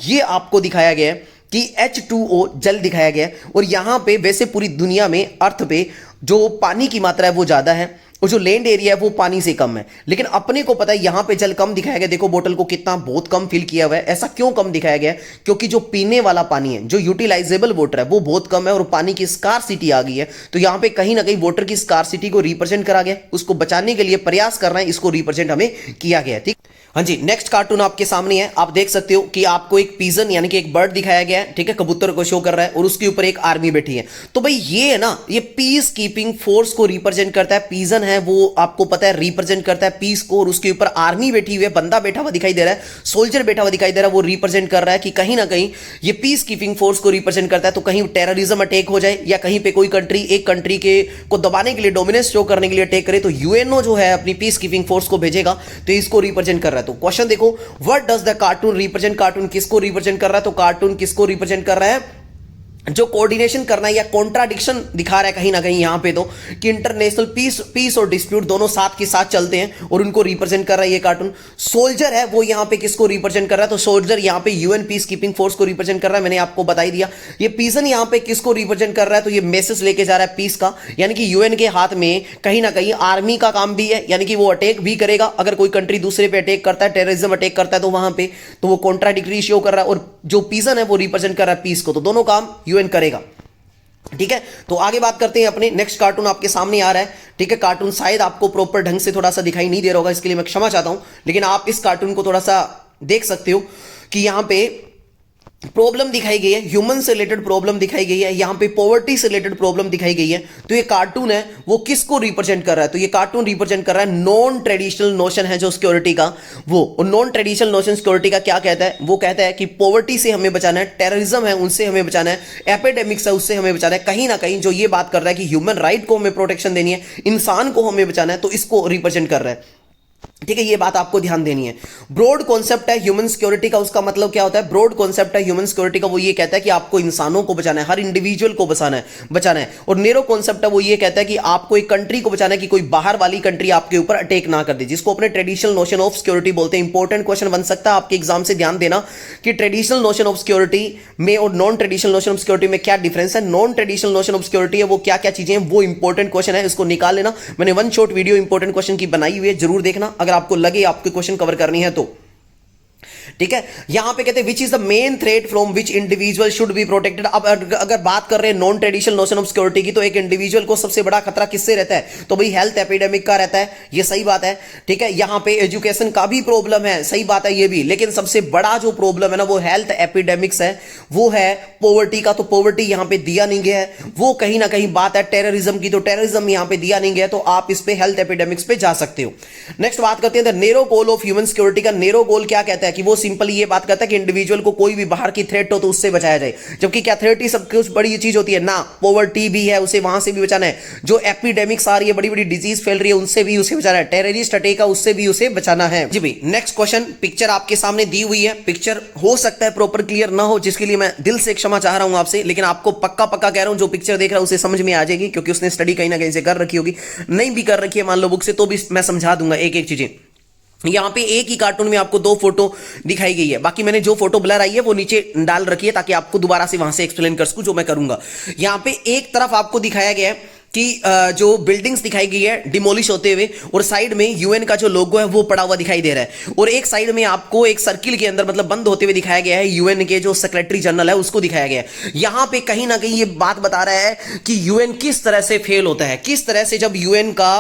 ये आपको दिखाया गया है कि H2O जल दिखाया गया है, और यहां पे वैसे पूरी दुनिया में अर्थ पे जो पानी की मात्रा है वो ज्यादा है और जो लैंड एरिया है वो पानी से कम है, लेकिन अपने को पता है यहां पे जल कम दिखाया गया। देखो बोतल को कितना बहुत कम फिल किया हुआ है। ऐसा क्यों कम दिखाया गया है, क्योंकि जो पीने वाला पानी है, जो यूटिलाइजेबल वाटर है वो बहुत कम है और पानी की स्कार्सिटी आ गई है। तो यहां पे कहीं ना कहीं वाटर की स्कार्सिटी को रिप्रेजेंट करा गया, उसको बचाने के लिए प्रयास कर रहे हैं, इसको रिप्रेजेंट हमें किया गया है। ठीक, हाँ जी, नेक्स्ट कार्टून आपके सामने है, आप देख सकते हो कि आपको एक पीजन यानी कि एक बर्ड दिखाया गया है। ठीक है, कबूतर को शो कर रहा है और उसके ऊपर एक आर्मी बैठी है। तो भाई ये है ना, ये पीस कीपिंग फोर्स को रिप्रेजेंट करता है। पीजन है वो आपको पता है रिप्रेजेंट करता है पीस को, और उसके ऊपर आर्मी बैठी हुई है, बंदा बैठा हुआ दिखाई दे रहा है, सोल्जर बैठा हुआ दिखाई दे रहा है, वो रिप्रेजेंट कर रहा है कि कहीं ना कहीं ये पीस कीपिंग फोर्स को रिप्रेजेंट करता है। तो कहीं टेररिज्म अटैक हो जाए या कहीं पे कोई कंट्री एक कंट्री के को दबाने के लिए, डोमिनेंस शो करने के लिए अटैक करे, तो यूएनओ जो है अपनी पीस कीपिंग फोर्स को भेजेगा, तो इसको रिप्रेजेंट कर रहा है। तो क्वेश्चन देखो, what does the cartoon represent, cartoon किसको रिप्रेजेंट कर रहा है, तो कार्टून किसको रिप्रेजेंट कर रहा है, जो कोऑर्डिनेशन करना है या कॉन्ट्राडिक्शन दिखा रहा है कहीं ना कहीं यहां पे, तो कि इंटरनेशनल पीस और डिस्प्यूट दोनों साथ के साथ चलते हैं और उनको रिप्रेजेंट कर रहा है ये कार्टून। सोल्जर है वो यहां पे किसको रिप्रेजेंट कर रहा है, तो सोल्जर यहां पे यूएन पीस कीपिंग फोर्स को रिप्रेजेंट कर रहा है, मैंने आपको बता ही दिया। ये पीसन यहां पे किसको रिप्रेजेंट कर रहा है, तो ये मैसेज लेके जा रहा है पीस का, यानी कि यूएन के हाथ में कहीं ना कहीं आर्मी का काम भी है, यानी कि वो अटैक भी करेगा अगर कोई कंट्री दूसरे पे अटैक करता है, टेररिज्म अटैक करता है, तो वहां पे तो वो कॉन्ट्राडिक्टरी शो कर रहा है, और जो पीसन है वो रिप्रेजेंट कर रहा है पीस को, तो दोनों काम यूएन करेगा। ठीक है, तो आगे बात करते हैं अपने। नेक्स्ट कार्टून आपके सामने आ रहा है। ठीक है, कार्टून शायद आपको प्रॉपर ढंग से थोड़ा सा दिखाई नहीं दे रहा होगा, इसके लिए मैं क्षमा चाहता हूं, लेकिन आप इस कार्टून को थोड़ा सा देख सकते हो कि यहां पे प्रॉब्लम दिखाई गई है, ह्यूमन से रिलेटेड प्रॉब्लम दिखाई गई है, यहां पे पॉवर्टी से रिलेटेड प्रॉब्लम दिखाई गई है। तो ये कार्टून है वो किसको रिप्रेजेंट कर रहा है, तो ये कार्टून रिप्रेजेंट कर रहा है नॉन ट्रेडिशनल नोशन है जो सिक्योरिटी का, वो और नॉन ट्रेडिशनल नोशन सिक्योरिटी का क्या कहता है, वो कहता है कि पॉवर्टी से हमें बचाना है, टेररिज्म है उनसे हमें बचाना है, एपिडेमिक्स है उससे हमें बचाना है। कहीं ना कहीं जो ये बात कर रहा है कि ह्यूमन राइट को हमें प्रोटेक्शन देनी है, इंसान को हमें बचाना है, तो इसको रिप्रेजेंट कर रहा है। ठीक है, ये बात आपको ध्यान देनी है। ब्रॉड कॉन्सेप्ट है ह्यूमन सिक्योरिटी का, उसका मतलब क्या होता है, ब्रॉड कॉन्सेप्ट है ह्यूमन सिक्योरिटी का, वो ये कहता है कि आपको इंसानों को बचाना है, हर इंडिविजुअल को बचाना है। और नैरो कॉन्सेप्ट है वो ये कहता है कि आपको एक कंट्री को बचाना है कि कोई बाहर वाली कंट्री आपके ऊपर अटैक ना कर दे, जिसको अपने ट्रेडिशनल नोशन ऑफ सिक्योरिटी बोलते हैं। इंपॉर्टेंट क्वेश्चन बन सकता है आपके एग्जाम से, ध्यान देना कि ट्रेडिशनल नोशन ऑफ सिक्योरिटी में और non traditional notion of security में क्या डिफरेंस है। Non traditional notion of security है वो क्या क्या चीजें हैं, वो इंपॉर्टेंट क्वेश्चन है, इसको निकाल लेना। मैंने one shot video important question की बनाई हुई है, जरूर देखना अगर आपको लगे आपके क्वेश्चन कवर करनी है तो। ठीक है, यहां पे कहते हैं which is the main threat from which individual should be protected. अब अगर बात कर रहे हैं non traditional notion of security की, तो एक इंडिविजुअल को सबसे बड़ा खतरा किससे रहता है, तो भाई हेल्थ एपिडेमिक का रहता है, ये सही बात है। ठीक है, यहां पे एजुकेशन का भी प्रॉब्लम है, सही बात है ये भी, लेकिन सबसे बड़ा जो प्रॉब्लम है ना वो हेल्थ एपिडेमिक्स है, वो है पॉवर्टी का। तो पॉवर्टी यहां पे दिया नहीं गया है, वो कहीं ना कहीं बात है टेररिज्म की, तो टेररिज्म यहां पे दिया नहीं गया, तो आप इस पे हेल्थ एपिडेमिक्स पे जा सकते हो। नेक्स्ट बात करते हैं narrow goal of human security का। नेरो गोल क्या कहता है कि वो सिंपली ये बात करता है कि इंडिविजुअल को कोई भी बाहर की थ्रेट हो तो उससे बचाया जाए, जबकि क्या थ्रेट ही सब कुछ बड़ी चीज होती है ना, पॉवर्टी भी है, उसे वहां से भी बचाना है, जो एपिडेमिक्स आ रही है, बड़ी बड़ी डिजीज फैल रही है, उनसे भी उसे बचाना है, टेररिस्ट अटैक है उससे भी उसे बचाना है। जी भाई, नेक्स्ट क्वेश्चन, पिक्चर आपके सामने दी हुई है, पिक्चर हो सकता है प्रॉपर क्लियर ना हो, जिसके लिए मैं दिल से क्षमा चाह रहा हूं आपसे, लेकिन आपको पक्का पक्का कह रहा हूं जो पिक्चर देख रहा है उसे समझ में आ जाएगी, क्योंकि उसने स्टडी कहीं ना कहीं से कर रखी होगी, नहीं भी कर रखी है मान लो बुक से, तो भी मैं समझा दूंगा एक एक चीजें। यहां पे एक ही कार्टून में आपको दो फोटो दिखाई गई है, बाकी मैंने जो फोटो ब्लर आई है वो नीचे डाल रखी है ताकि आपको दोबारा से वहां से एक्सप्लेन कर सकूं, जो मैं करूंगा। यहां पे एक तरफ आपको दिखाया गया है कि जो बिल्डिंग्स दिखाई गई है डिमोलिश होते हुए, और साइड में यूएन का जो लोगो है वो पड़ा हुआ दिखाई दे रहा है, और एक साइड में आपको एक सर्किल के अंदर मतलब बंद होते हुए दिखाया गया है, यूएन के जो सेक्रेटरी जनरल है उसको दिखाया गया है। यहां पे कहीं ना कहीं ये बात बता रहा है कि यूएन किस तरह से फेल होता है, किस तरह से जब यूएन का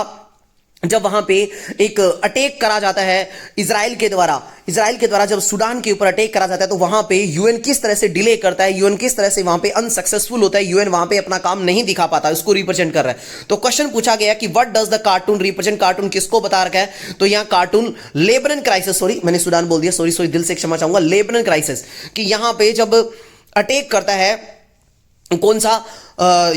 जब वहां पे एक अटैक करा जाता है इजराइल के द्वारा जब सूडान के ऊपर अटैक करा जाता है, तो वहां पे यूएन किस तरह से डिले करता है, यूएन किस तरह से वहां पे अनसक्सेसफुल होता है, यूएन वहां पे अपना काम नहीं दिखा पाता, उसको रिप्रेजेंट कर रहा है। तो क्वेश्चन पूछा गया कि what does the cartoon represent, cartoon किसको बता रखा है, तो यहां कार्टून लेबनन क्राइसिस, सॉरी मैंने सूडान बोल दिया, सॉरी दिल से क्षमा चाहूंगा, लेबनन क्राइसिस, कि यहां पे जब अटैक करता है कौन सा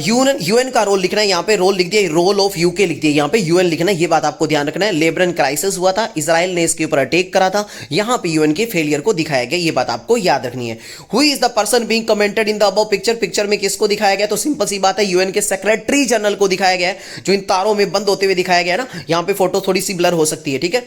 यूएन का रोल लिखना है, यहां पे रोल लिख दिया, रोल ऑफ यूके लिख दिया, यहां पे यूएन लिखना है, ये बात आपको ध्यान रखना है। लेबनन क्राइसिस हुआ था, इजराइल ने इसके ऊपर अटैक करा था, यहां पे यूएन के फेलियर को दिखाया गया, ये बात आपको याद रखनी है। Who is the person being commented in the above picture, picture में किसको दिखाया गया, तो सिंपल सी बात है यूएन के सेक्रेटरी जनरल को दिखाया गया है, जो इन तारों में बंद होते हुए दिखाया गया है ना, यहां पे फोटो थोड़ी सी ब्लर हो सकती है, ठीक है।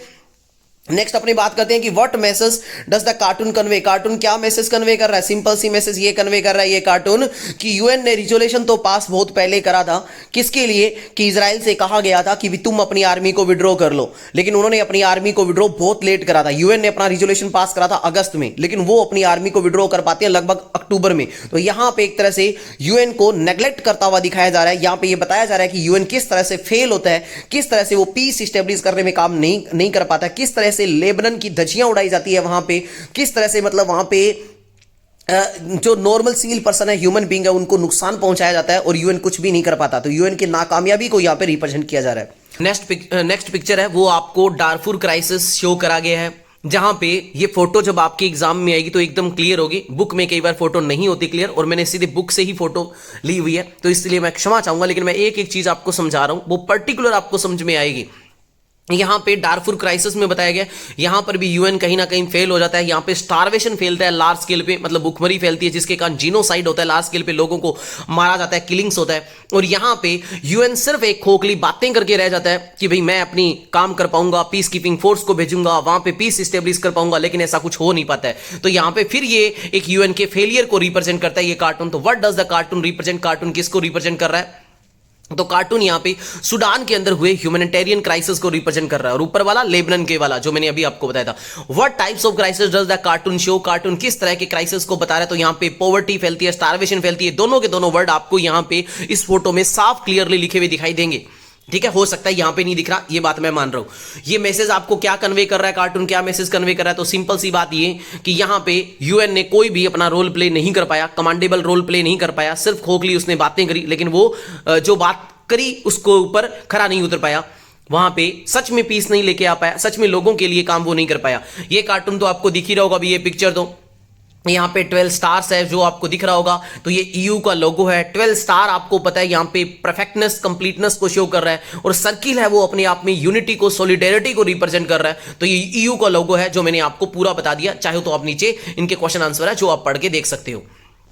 नेक्स्ट अपनी बात करते हैं कि what message does the cartoon convey, cartoon क्या मैसेज कन्वे कर रहा है, सिंपल सी मैसेज ये कन्वे कर रहा है ये कार्टून कि यूएन ने रिजोल्यूशन तो पास बहुत पहले करा था, किसके लिए, कि इजराइल से कहा गया था कि तुम अपनी आर्मी को विड्रॉ कर लो, लेकिन उन्होंने अपनी आर्मी को विड्रॉ बहुत लेट करा था। यूएन ने अपना रिजोल्यूशन पास करा था अगस्त में, लेकिन वो अपनी आर्मी को विड्रॉ कर पाते हैं लगभग अक्टूबर में। तो यहां पे एक तरह से यूएन को नेग्लेक्ट करता हुआ दिखाया जा रहा है, यहां पे ये बताया जा रहा है कि यूएन किस तरह से फेल होता है, किस तरह से वो पीस स्टेब्लिश करने में काम नहीं कर पाता, किस तरह से लेबनन की धज्जियां उड़ाई जाती है वहां पे, किस तरह से मतलब वहां पे जो नॉर्मल सिविल पर्सन है, ह्यूमन बीइंग है, उनको नुकसान पहुंचाया जाता है और यूएन कुछ भी नहीं कर पाता। तो यूएन की नाकामयाबी को यहां पे रिप्रेजेंट किया जा रहा है। नेक्स्ट पिक्चर है वो आपको डारफुर क्राइसिस शो करा गया है, जहां पे ये फोटो जब आपके एग्जाम में आएगी तो एकदम क्लियर होगी, बुक में कई बार फोटो नहीं होती क्लियर, और मैंने सीधे बुक से ही फोटो ली हुई है, तो इसलिए मैं क्षमा चाहूंगा, लेकिन मैं एक एक चीज आपको समझा रहा हूं, वो पर्टिकुलर आपको समझ में आएगी। यहां पे डारफुर क्राइसिस में बताया गया, यहां पर भी यूएन कहीं ना कहीं फेल हो जाता है, यहां पे स्टारवेशन फैलता है लार्ज स्केल पे, मतलब भुखमरी फैलती है, जिसके कारण जीनोसाइड होता है, लार्ज स्केल पे लोगों को मारा जाता है, किलिंग्स होता है, और यहां पे यूएन सिर्फ एक खोखली बातें करके रह जाता है कि भाई मैं अपनी काम कर पाऊंगा, पीस कीपिंग फोर्स को भेजूंगा, वहां पे पीस स्टेब्लिश कर पाऊंगा, लेकिन ऐसा कुछ हो नहीं पाता है। तो यहां पे फिर ये एक यूएन के फेलियर को रिप्रेजेंट करता है ये कार्टून। तो what does the cartoon represent, cartoon किसको रिप्रेजेंट कर रहा है, तो कार्टून यहां पे सूडान के अंदर हुए ह्यूमैनिटेरियन क्राइसिस को रिप्रेजेंट कर रहा है, और ऊपर वाला लेबनन के वाला जो मैंने अभी आपको बताया था। What types of crisis does the cartoon show, cartoon किस तरह के क्राइसिस को बता रहा है, तो यहां पे पॉवर्टी फैलती है, स्टारवेशन फैलती है, दोनों के दोनों वर्ड आपको यहां पे इस फोटो में साफ क्लियरली लिखे हुए दिखाई देंगे, ठीक है। हो सकता है यहां पे नहीं दिख रहा, ये बात मैं मान रहा हूं। ये मैसेज आपको क्या कन्वे कर रहा है, कार्टून क्या मैसेज कन्वे कर रहा है, तो सिंपल सी बात ये कि यहां पे यूएन ने कोई भी अपना रोल प्ले नहीं कर पाया, कमांडेबल रोल प्ले नहीं कर पाया, सिर्फ खोखली उसने बातें करी, लेकिन वो जो बात करी उसको ऊपर खरा नहीं उतर पाया, वहां पे सच में पीस नहीं लेके आ पाया, सच में लोगों के लिए काम वो नहीं कर पाया। ये कार्टून तो आपको दिख ही रहा होगा, अभी ये पिक्चर तो यहाँ पे 12 स्टार्स है जो आपको दिख रहा होगा, तो ये ईयू का लोगो है। 12 स्टार आपको पता है यहाँ पे परफेक्टनेस, कंप्लीटनेस को शो कर रहा है, और सर्किल है वो अपने आप में यूनिटी को, सॉलिडेरिटी को रिप्रेजेंट कर रहा है। तो ये ईयू का लोगो है जो मैंने आपको पूरा बता दिया, चाहे तो आप नीचे इनके क्वेश्चन आंसर है जो आप पढ़ के देख सकते हो।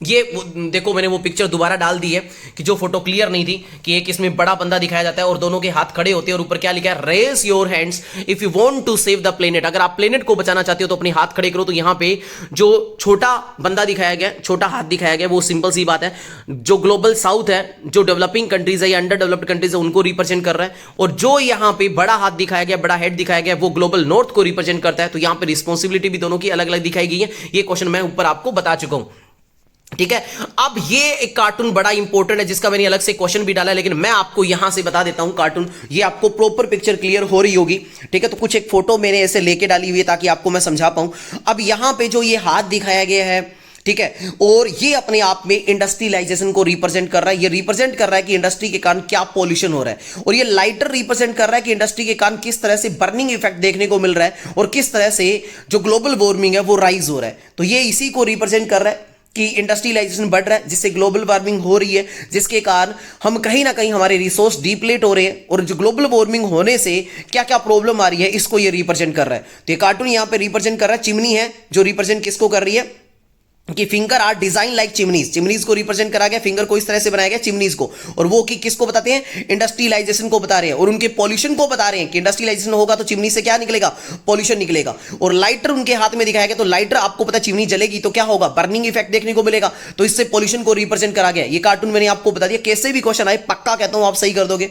ये देखो मैंने वो पिक्चर दोबारा डाल दी है कि जो फोटो क्लियर नहीं थी, कि एक इसमें बड़ा बंदा दिखाया जाता है और दोनों के हाथ खड़े होते हैं और ऊपर क्या लिखा है, raise your hands if you want to save the planet. अगर आप प्लेनेट को बचाना चाहते हो तो अपने हाथ खड़े करो। तो यहां पे जो छोटा बंदा दिखाया गया, छोटा हाथ दिखाया गया, वो सिंपल सी बात है जो ग्लोबल साउथ है, जो डेवलपिंग कंट्रीज है या अंडर डेवलप्ड कंट्रीज है, उनको रिप्रेजेंट कर रहा है। और जो यहां पे बड़ा हाथ दिखाया गया, बड़ा हेड दिखाया गया, वो ग्लोबल नॉर्थ को रिप्रेजेंट करता है। तो यहां पे रिस्पॉन्सिबिलिटी भी दोनों की अलग अलग दिखाई गई है। ये क्वेश्चन मैं ऊपर आपको बता चुका हूं, ठीक है। अब ये एक कार्टून बड़ा इंपॉर्टेंट है जिसका मैंने अलग से क्वेश्चन भी डाला है, लेकिन मैं आपको यहां से बता देता हूं कार्टून, ये आपको प्रॉपर पिक्चर क्लियर हो रही होगी, ठीक है। तो कुछ एक फोटो मैंने ऐसे लेके डाली हुई है ताकि आपको मैं समझा पाऊं। अब यहां पे जो ये हाथ दिखाया गया है, ठीक है, और ये अपने आप में इंडस्ट्रियलाइजेशन को रिप्रेजेंट कर रहा है। ये रिप्रेजेंट कर रहा है कि इंडस्ट्री के कारण क्या पॉल्यूशन हो रहा है, और ये लाइटर रिप्रेजेंट कर रहा है कि इंडस्ट्री के कारण किस तरह से बर्निंग इफेक्ट देखने को मिल रहा है और किस तरह से जो ग्लोबल वार्मिंग है वो राइज हो रहा है। तो ये इसी को रिप्रेजेंट कर रहा है कि इंडस्ट्रियलाइजेशन बढ़ रहा है जिससे ग्लोबल वार्मिंग हो रही है, जिसके कारण हम कहीं ना कहीं हमारे रिसोर्स डिप्लीट हो रहे हैं, और जो ग्लोबल वार्मिंग होने से क्या क्या प्रॉब्लम आ रही है इसको ये रिप्रेजेंट कर रहा है। तो ये कार्टून यहां पे रिप्रेजेंट कर रहा है चिमनी है, जो रिप्रेजेंट किसको कर रही है कि finger are design like chimneys. Chimneys को रिप्रेजेंट करा गया, फिंगर को इस तरह से बनाया गया चिमनीज को, और वो कि किसको बताते हैं, इंडस्ट्रियलाइजेशन को बता रहे हैं, और उनके पॉल्यूशन को बता रहे हैं कि इंडस्ट्रियलाइजेशन होगा तो चिमनी से क्या निकलेगा, पॉल्यूशन निकलेगा। और लाइटर उनके हाथ में दिखाया गया, तो लाइटर आपको पता चिमनी जलेगी तो क्या होगा, बर्निंग इफेक्ट देखने को मिलेगा, तो इससे पॉल्यूशन को रिप्रेजेंट करा गया। ये कार्टून मैंने आपको बता दिया, कैसे भी क्वेश्चन आए पक्का कहता हूं आप सही कर दोगे।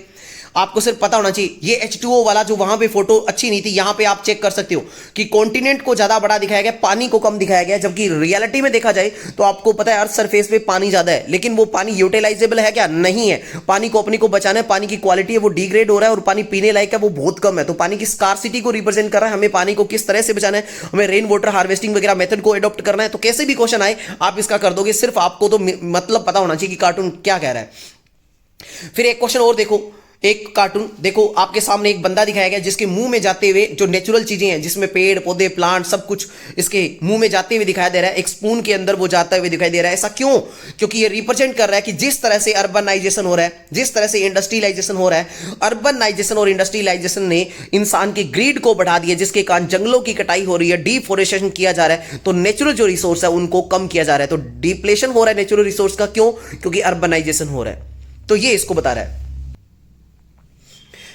आपको सिर्फ पता होना चाहिए। ये H2O वाला जो वहां पे फोटो अच्छी नहीं थी, यहां पे आप चेक कर सकते हो कि कॉन्टिनेंट को ज्यादा बड़ा दिखाया गया, पानी को कम दिखाया गया, जबकि रियलिटी में देखा जाए तो आपको पता है अर्थ सरफेस पे पानी ज्यादा है, लेकिन वो पानी यूटिलाइजेबल है क्या, नहीं है। पानी को अपने को बचाना है, पानी की क्वालिटी है वो डिग्रेड हो रहा है, और पानी पीने लायक है वो बहुत कम है। तो पानी की स्कार्सिटी को रिप्रेजेंट कर रहा है, हमें पानी को किस तरह से बचाना है, हमें रेन वाटर हार्वेस्टिंग वगैरह मेथड को एडॉप्ट करना है। तो कैसे भी क्वेश्चन आए आप इसका कर दोगे, सिर्फ आपको तो मतलब पता होना चाहिए कि कार्टून क्या कह रहा है। फिर एक क्वेश्चन और देखो, एक कार्टून देखो, आपके सामने एक बंदा दिखाया गया जिसके मुंह में जाते हुए जो नेचुरल चीजें हैं, जिसमें पेड़ पौधे प्लांट सब कुछ इसके मुंह में जाते हुए दिखाई दे रहा है, एक स्पून के अंदर वो जाता हुए दिखाई दे रहा है। ऐसा क्यों? क्योंकि ये रिप्रेजेंट कर रहा है कि जिस तरह से अर्बनाइजेशन हो रहा है, जिस तरह से इंडस्ट्रियलाइजेशन हो रहा है, अर्बनाइजेशन और इंडस्ट्रियलाइजेशन ने इंसान की ग्रीड को बढ़ा दिया, जिसके कारण जंगलों की कटाई हो रही है, डिफोरेस्टेशन किया जा रहा है, तो नेचुरल जो रिसोर्स है उनको कम किया जा रहा है। तो डिप्लेशन हो रहा है नेचुरल रिसोर्स का, क्यों? क्योंकि अर्बनाइजेशन हो रहा है। तो ये इसको बता रहा है।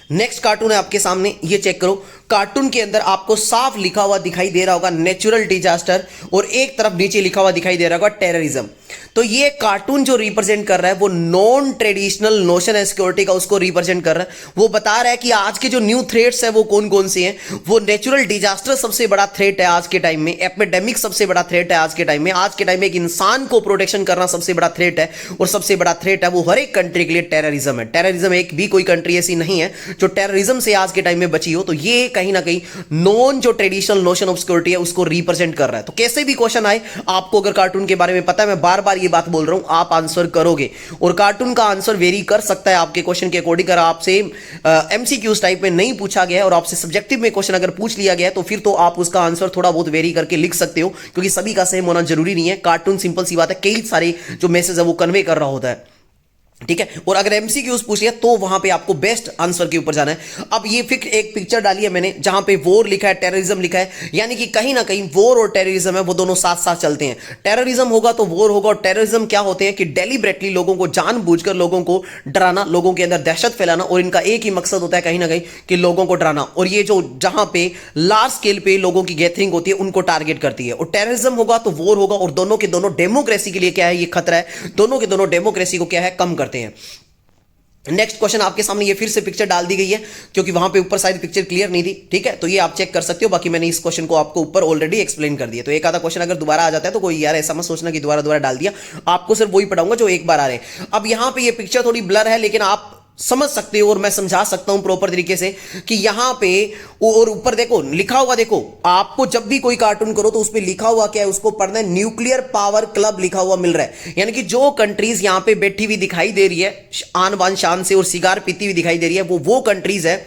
नेक्स्ट कार्टून है आपके सामने, ये चेक करो। कार्टून के अंदर आपको साफ लिखा हुआ दिखाई दे रहा होगा नेचुरल डिजास्टर, और एक तरफ नीचे लिखा हुआ दिखाई दे रहा होगा टेररिज्म। तो ये कार्टून जो रिप्रेजेंट कर रहा है वो नॉन ट्रेडिशनल नोशन है सिक्योरिटी का, उसको रिप्रेजेंट कर रहा है। वो बता रहा है कि आज के जो न्यू थ्रेट्स है वो कौन कौन से हैं। वो नेचुरल डिजास्टर सबसे बड़ा थ्रेट है आज के टाइम में, एपिडेमिक सबसे बड़ा थ्रेट है आज के टाइम में। आज के टाइम में एक इंसान को प्रोटेक्शन करना सबसे बड़ा थ्रेट है, और सबसे बड़ा थ्रेट है वो हर एक कंट्री के लिए टेररिज्म है। टेररिज्म एक भी कोई कंट्री ऐसी नहीं है जो टेररिज्म से आज के टाइम में बची हो। तो ये कहीं ना कहीं नॉन जो ट्रेडिशनल नोशन ऑफ सिक्योरिटी है उसको रिप्रेजेंट कर रहा है। तो कैसे भी क्वेश्चन आए, आपको अगर कार्टून के बारे में पता है, मैं बार बार ये बात बोल रहा हूं, आप आंसर करोगे। और कार्टून का आंसर वेरी कर सकता है आपके क्वेश्चन के अकॉर्डिंग। अगर आपसे एमसीक्यूज टाइप में नहीं पूछा गया है और आपसे सब्जेक्टिव में क्वेश्चन अगर पूछ लिया गया है, तो फिर तो आप उसका आंसर थोड़ा बहुत वेरी करके लिख सकते हो, क्योंकि सभी का सेम होना जरूरी नहीं है। कार्टून सिंपल सी बात है, कई सारे जो मैसेज है वो कन्वे कर रहा होता है, ठीक है। और अगर एमसीक्यूज पूछ लिया तो वहां पे आपको बेस्ट आंसर के ऊपर जाना है। अब ये फिर एक पिक्चर डाली है मैंने जहां पे वॉर लिखा है, टेररिज्म लिखा है, यानी कि कहीं ना कहीं वॉर और टेररिज्म है वो दोनों साथ साथ चलते हैं। टेररिज्म होगा तो वॉर होगा। और टेररिज्म क्या होते हैं कि डेलिबरेटली लोगों को जानबूझकर लोगों को डराना, लोगों के अंदर दहशत फैलाना, और इनका एक ही मकसद होता है कहीं ना कहीं कि लोगों को डराना। और ये जो जहां पे लार्ज स्केल पे लोगों की गैदरिंग होती है उनको टारगेट करती है। और टेररिज्म होगा तो वॉर होगा, और दोनों के दोनों डेमोक्रेसी के लिए क्या है, ये खतरा है। दोनों के दोनों डेमोक्रेसी को क्या है, कम करते हैं। नेक्स्ट क्वेश्चन आपके सामने ये फिर से पिक्चर डाल दी गई है, क्योंकि वहां पे ऊपर साइड पिक्चर क्लियर नहीं थी, ठीक है। तो ये आप चेक कर सकते हो। बाकी मैंने इस क्वेश्चन को आपको ऊपर ऑलरेडी एक्सप्लेन कर दिया। तो एक आधा क्वेश्चन अगर दोबारा आ जाता है तो कोई यार ऐसा मत सोचना कि दोबारा डाल दिया, आपको सिर्फ वही पढ़ाऊंगा जो एक बार आ रहे हैं। अब यहां पे ये पिक्चर थोड़ी ब्लर है, लेकिन आप समझ सकते हो और मैं समझा सकता हूं प्रॉपर तरीके से कि यहां पे और ऊपर देखो लिखा हुआ, देखो आपको जब भी कोई कार्टून करो तो उस पे लिखा हुआ क्या है, उसको पढ़ना है। न्यूक्लियर पावर क्लब लिखा हुआ मिल रहा है, यानी कि जो कंट्रीज यहां पे बैठी हुई दिखाई दे रही है आन बान शान से और सिगार पीती हुई दिखाई दे रही है, वो कंट्रीज है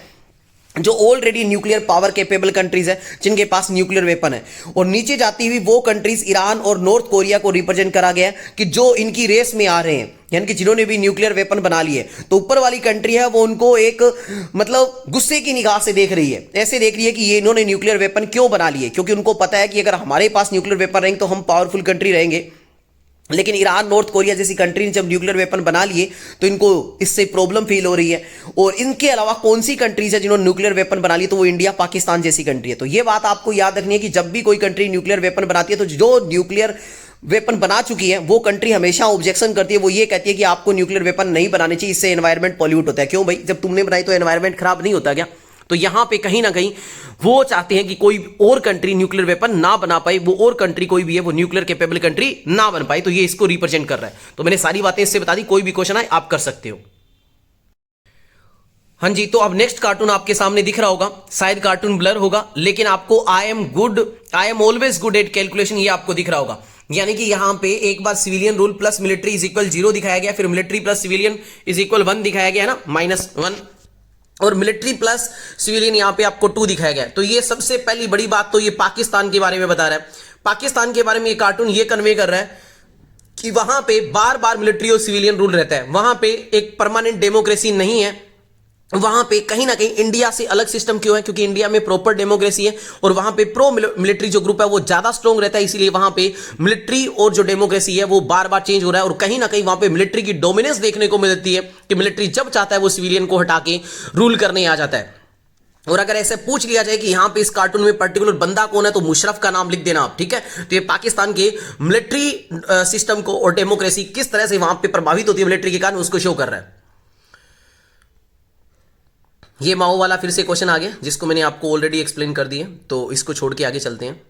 जो already nuclear power capable countries है, जिनके पास न्यूक्लियर वेपन है। और नीचे जाती हुई वो कंट्रीज ईरान और नॉर्थ कोरिया को रिप्रेजेंट करा गया कि जो इनकी रेस में आ रहे हैं, यानी कि जिन्होंने भी न्यूक्लियर वेपन बना लिए। तो ऊपर वाली कंट्री है वो उनको एक मतलब गुस्से की निगाह से देख रही है, ऐसे देख रही है कि ये इन्होंने न्यूक्लियर वेपन क्यों बना लिए, क्योंकि उनको पता है कि अगर हमारे पास न्यूक्लियर वेपन रहेंगे तो हम पावरफुल कंट्री रहेंगे, लेकिन ईरान, नॉर्थ कोरिया जैसी कंट्री ने जब न्यूक्लियर वेपन बना लिए तो इनको इससे प्रॉब्लम फील हो रही है। और इनके अलावा कौन सी कंट्रीज है जिन्होंने न्यूक्लियर वेपन बना लिए, तो वो इंडिया, पाकिस्तान जैसी कंट्री है। तो ये बात आपको याद रखनी है कि जब भी कोई कंट्री न्यूक्लियर वेपन बनाती है तो जो न्यूक्लियर वेपन बना चुकी है वो कंट्री हमेशा ऑब्जेक्शन करती है। वो ये कहती है कि आपको न्यूक्लियर वेपन नहीं बनाने चाहिए, इससे एनवायरमेंट पॉल्यूट होता है। क्यों भाई, जब तुमने बनाई तो एनवायरमेंट खराब नहीं होता क्या? तो यहां पे कहीं ना कहीं वो चाहते हैं कि कोई और कंट्री न्यूक्लियर वेपन ना बना पाए, वो और कंट्री कोई भी है वो न्यूक्लियर कैपेबल कंट्री ना बन पाए। तो ये इसको रिप्रेजेंट कर रहा है। तो मैंने सारी बातें इससे बता दी, कोई भी क्वेश्चन आए आप कर सकते हो। हाँ जी, तो अब नेक्स्ट कार्टून आपके सामने दिख रहा होगा, शायद कार्टून ब्लर होगा, लेकिन आपको I am always good at calculation ये आपको दिख रहा होगा। यानी कि यहां पे एक बार civilian rule plus military is equal 0 दिखाया गया, फिर military plus civilian is equal 1 दिखाया गया है ना, -1, और मिलिट्री प्लस सिविलियन यहां पे आपको 2 दिखाया गया है। तो ये सबसे पहली बड़ी बात तो ये पाकिस्तान के बारे में बता रहा है। पाकिस्तान के बारे में ये कार्टून ये कन्वे कर रहा है कि वहां पे बार बार मिलिट्री और सिविलियन रूल रहता है, वहां पे एक परमानेंट डेमोक्रेसी नहीं है। वहां पे कहीं ना कहीं इंडिया से अलग सिस्टम क्यों है, क्योंकि इंडिया में प्रॉपर डेमोक्रेसी है और वहां पे प्रो मिलिट्री जो ग्रुप है वो ज्यादा स्ट्रॉन्ग रहता है, इसीलिए वहां पे मिलिट्री और जो डेमोक्रेसी है वो बार बार चेंज हो रहा है। और कहीं ना कहीं वहां पे मिलिट्री की डोमिनेंस देखने को मिलती है कि मिलिट्री जब चाहता है वो सिविलियन को हटा के रूल करने आ जाता है। और अगर ऐसे पूछ लिया जाए कि यहां पे इस कार्टून में पर्टिकुलर बंदा कौन है, तो मुशर्रफ का नाम लिख देना आप, ठीक है। तो ये पाकिस्तान के मिलिट्री सिस्टम को और डेमोक्रेसी किस तरह से वहां पे प्रभावित होती है मिलिट्री के कारण, उसको शो कर रहा है। ये माओ वाला फिर से क्वेश्चन आ गया जिसको मैंने आपको ऑलरेडी एक्सप्लेन कर दिया, तो इसको छोड़ के आगे चलते हैं।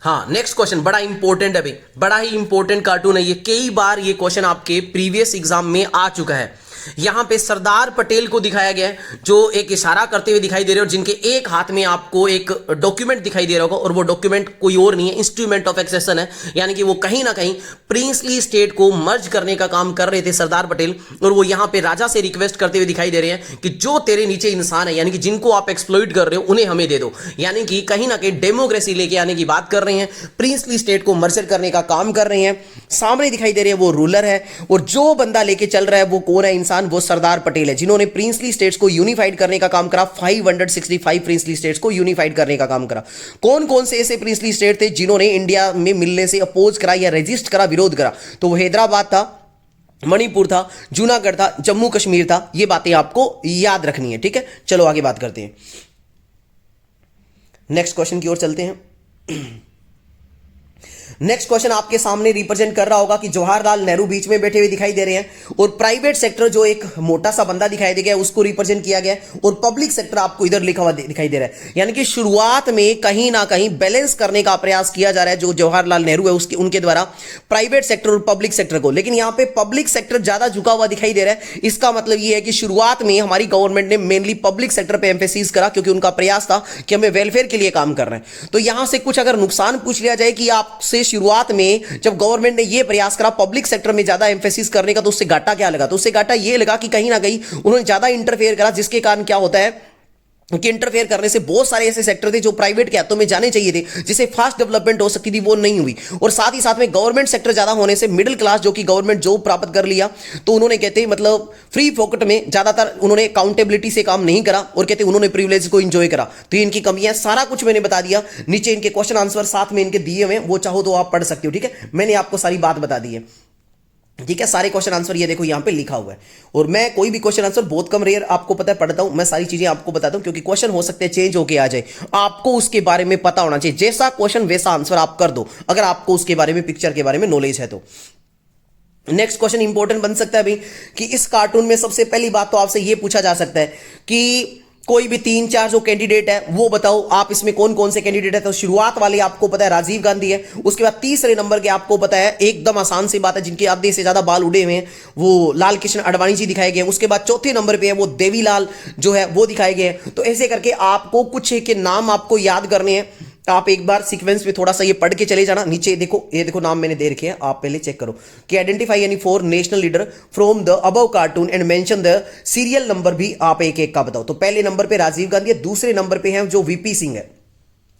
हाँ, नेक्स्ट क्वेश्चन बड़ा इंपॉर्टेंट है भाई, बड़ा ही इंपॉर्टेंट कार्टून है ये। कई बार ये क्वेश्चन आपके प्रीवियस एग्जाम में आ चुका है। यहां पे सरदार पटेल को दिखाया गया है जो एक इशारा करते हुए दिखाई दे रहे हैं और जिनके एक हाथ में आपको एक डॉक्यूमेंट दिखाई दे रहा होगा, और वो डॉक्यूमेंट कोई और नहीं है, इंस्ट्रूमेंट ऑफ एक्सेशन है। यानी कि वो कहीं ना कहीं प्रिंसली स्टेट को मर्ज करने का काम कर रहे थे सरदार पटेल, और वो यहां पे राजा से रिक्वेस्ट करते हुए दिखाई दे रहे हैं कि जो तेरे नीचे इंसान है, यानी कि जिनको आप एक्सप्लॉइट कर रहे हो, उन्हें हमें दे दो। यानी कि कहीं ना कहीं डेमोक्रेसी लेके आने की बात कर रहे हैं, प्रिंसली स्टेट को मर्जर करने का काम कर रहे हैं। सामने दिखाई दे रहे हैं वो रूलर है, और जो बंदा लेके चल रहा है वो कौन है इंसान, वो सरदार पटेल है, जिन्होंने प्रिंसली स्टेट्स को यूनिफाइड करने का काम करा। 565 प्रिंसली स्टेट्स को यूनिफाइड करने का काम करा। कौन कौन से ऐसे प्रिंसली स्टेट थे जिन्होंने इंडिया में मिलने से अपोज करा या रेजिस्ट करा, विरोध करा? तो वो हैदराबाद था, मणिपुर था, जूनागढ़ था, जम्मू कश्मीर था। ये बातें आपको याद रखनी है, ठीक है। चलो आगे बात करते हैं, नेक्स्ट क्वेश्चन की ओर चलते हैं। नेक्स्ट क्वेश्चन आपके सामने रिप्रेजेंट कर रहा होगा कि जवाहरलाल नेहरू बीच में बैठे हुए दिखाई दे रहे हैं, और प्राइवेट सेक्टर जो एक मोटा सा बंदा दिखाई दे गया उसको रिप्रेजेंट किया गया है, और पब्लिक सेक्टर आपको इधर लिखा हुआ दिखाई दे रहा है। यानी कि शुरुआत में कहीं ना कहीं बैलेंस करने का प्रयास किया जा रहा है जो जवाहरलाल नेहरू है उसके उनके द्वारा, प्राइवेट सेक्टर और पब्लिक सेक्टर को। लेकिन यहां पे पब्लिक सेक्टर ज्यादा झुका हुआ दिखाई दे रहा है। इसका मतलब यह है कि शुरुआत में हमारी गवर्नमेंट ने मेनली पब्लिक सेक्टर पर एम्फेसिस करा, क्योंकि उनका प्रयास था कि हमें वेलफेयर के लिए काम कर रहे हैं। तो यहां से कुछ अगर नुकसान पूछ लिया जाए कि आपसे शुरुआत में जब गवर्नमेंट ने यह प्रयास करा पब्लिक सेक्टर में ज्यादा एम्फेसिस करने का, तो उससे घाटा क्या लगा? तो उससे घाटा यह लगा कि कहीं ना कहीं उन्होंने ज्यादा इंटरफेयर करा, जिसके कारण क्या होता है कि इंटरफेयर करने से बहुत सारे ऐसे सेक्टर थे जो प्राइवेट के हाथों में जाने चाहिए थे, जिससे फास्ट डेवलपमेंट हो सकती थी, वो नहीं हुई। और साथ ही साथ में गवर्नमेंट सेक्टर ज्यादा होने से मिडिल क्लास जो कि गवर्नमेंट जॉब प्राप्त कर लिया, तो उन्होंने कहते मतलब फ्री पॉकेट में ज्यादातर उन्होंने अकाउंटेबिलिटी से काम नहीं करा, और कहते उन्होंने प्रिविलेज को एंजॉय करा। तो इनकी कमियां सारा कुछ मैंने बता दिया, नीचे इनके क्वेश्चन आंसर साथ में इनके दिए हुए, वो चाहो तो आप पढ़ सकते हो, ठीक है। मैंने आपको सारी बात बता दी है, ठीक है। सारे क्वेश्चन आंसर ये देखो यहां पे लिखा हुआ है, और मैं कोई भी क्वेश्चन आंसर बहुत कम रेयर आपको पता है पढ़ता हूं, मैं सारी चीजें आपको बताता हूं, क्योंकि क्वेश्चन हो सकते हैं चेंज होके आ जाए, आपको उसके बारे में पता होना चाहिए। जैसा क्वेश्चन वैसा आंसर आप कर दो, अगर आपको उसके बारे में, पिक्चर के बारे में नॉलेज है तो। नेक्स्ट क्वेश्चन इंपॉर्टेंट बन सकता है अभी कि इस कार्टून में सबसे पहली बात तो आपसे यह पूछा जा सकता है कि कोई भी 3-4 जो कैंडिडेट है वो बताओ, आप इसमें कौन कौन से कैंडिडेट है। तो शुरुआत वाले आपको पता है राजीव गांधी है, उसके बाद तीसरे नंबर के आपको पता है, एकदम आसान सी बात है, जिनके आधे से ज्यादा बाल उड़े हुए हैं, वो लाल कृष्ण आडवाणी जी दिखाए गए हैं। उसके बाद चौथे नंबर पे है वो देवीलाल जो है वो दिखाए गए हैं। तो ऐसे करके आपको कुछ के नाम आपको याद करने हैं। आप एक बार सीक्वेंस में थोड़ा सा ये पढ़ के चले जाना। नीचे देखो, ये देखो नाम मैंने दे रखे हैं, आप पहले चेक करो कि आइडेंटिफाई यानी 4 national leader from the above cartoon and mention the serial number भी आप एक एक का बताओ। तो पहले नंबर पे राजीव गांधी है, दूसरे नंबर पे है जो वीपी सिंह है,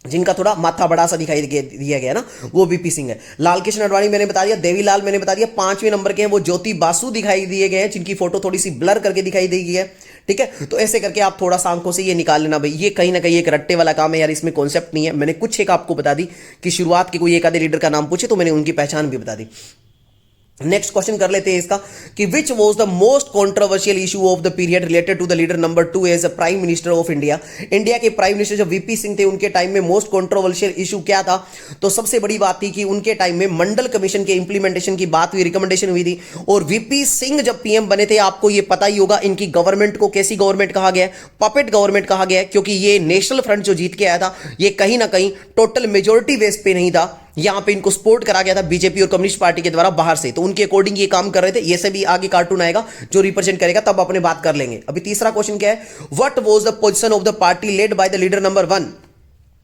जिनका थोड़ा माथा बड़ा सा दिखाई दिया गया ना, वो वीपी सिंह है। लाल कृष्ण आडवाणी मैंने बता दिया, देवीलाल मैंने बता दिया, 5वें नंबर के हैं वो ज्योति बासु दिखाई दिए गए हैं, जिनकी फोटो थोड़ी सी ब्लर करके दिखाई दी गई है। ठीक है, तो ऐसे करके आप थोड़ा सा आंखों से ये निकाल लेना भाई, ये कहीं ना कहीं एक रट्टे वाला काम है यार, इसमें कॉन्सेप्ट नहीं है। मैंने कुछ एक आपको बता दी कि शुरुआत के कोई एक आधे लीडर का नाम पूछे तो मैंने उनकी पहचान भी बता दी। नेक्स्ट क्वेश्चन कर लेते हैं इसका कि which was the most controversial issue of the period related to the leader number 2 as a prime minister of India. India के प्राइम मिनिस्टर जब वीपी सिंह थे उनके टाइम में मोस्ट कॉन्ट्रोवर्शियल इशू क्या था? तो सबसे बड़ी बात थी कि उनके टाइम में मंडल कमीशन के इंप्लीमेंटेशन की बात हुई, रिकमेंडेशन हुई थी। और वीपी सिंह जब पीएम बने थे, आपको ये पता ही होगा इनकी गवर्नमेंट को कैसी गवर्नमेंट कहा गया है? पपेट गवर्नमेंट कहा गया है, क्योंकि ये नेशनल फ्रंट जो जीत के आया था ये कहीं ना कहीं टोटल मेजोरिटी बेस पे नहीं था, यहां पे इनको सपोर्ट करा गया था बीजेपी और कम्युनिस्ट पार्टी के द्वारा बाहर से, तो उनके अकॉर्डिंग ये काम कर रहे थे। ये से भी आगे कार्टून आएगा जो रिप्रेजेंट करेगा, तब अपने बात कर लेंगे। अभी तीसरा क्वेश्चन क्या है? What was the position of the party led by the leader number 1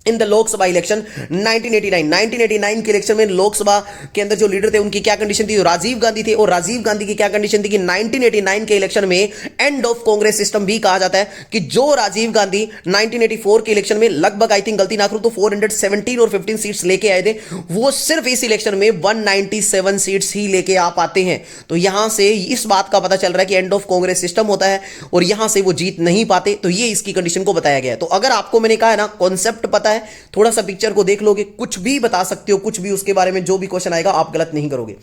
in the Lok Sabha election 1989 के इलेक्शन में लोकसभा के अंदर जो लीडर थे उनकी क्या कंडीशन थी? राजीव गांधी थे। और राजीव गांधी की क्या कंडीशन थी कि 1989 के इलेक्शन में एंड ऑफ कांग्रेस सिस्टम भी कहा जाता है कि जो राजीव गांधी 1984 के इलेक्शन में लगभग आई थिंक गलती ना करूं तो 417 और 15 सीट्स लेके आए थे, वो सिर्फ इस इलेक्शन में 197 सीट्स ही लेके आ पाते हैं। तो यहां से इस बात का पता चल रहा है कि एंड ऑफ कांग्रेस सिस्टम होता है और यहां से वो जीत नहीं पाते। तो ये इसकी कंडीशन को बताया गया है। तो अगर आपको मैंने कहा है ना कॉन्सेप्ट पता है, थोड़ा सा पिक्चर को देख लोगे, कुछ भी बता सकते हो, कुछ भी उसके बारे में जो भी क्वेश्चन आएगा आप गलत नहीं करोगे।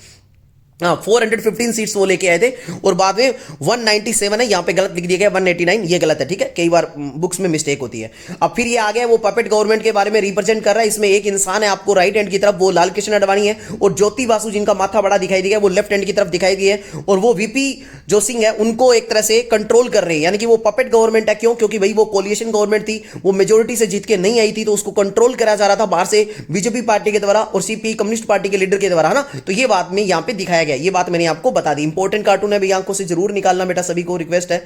415 सीट्स वो लेके आए थे और बाद में 197 है, यहां पे गलत लिख दिया गया 189, ये गलत है। ठीक है, कई बार बुक्स में मिस्टेक होती है। अब फिर ये आ गया वो पपेट गवर्नमेंट के बारे में रिप्रेजेंट कर रहा है। इसमें एक इंसान है आपको राइट हैंड की तरफ, वो लाल कृष्ण आडवाणी है, और ज्योति बासु जिनका माथा बड़ा दिखाई दिया वो लेफ्ट हैंड की तरफ दिखाई दिए, और वो वीपी जो सिंह है उनको एक तरह से कंट्रोल कर रहे हैं, यानी कि वो पपेट गवर्नमेंट है। क्यों? क्योंकि भाई वो कोलिएशन गवर्नमेंट थी, वो मेजोरिटी से जीत के नहीं आई थी, तो उसको कंट्रोल करा जा रहा था बाहर से बीजेपी पार्टी के द्वारा और सीपी कम्युनिस्ट पार्टी के लीडर के द्वारा, है ना। तो ये बात में यहां पे दिखाया गया, ये बात मैंने आपको बता दी। इंपॉर्टेंट कार्टून है भैया, आंखों से जरूर निकालना बेटा, सभी को रिक्वेस्ट है।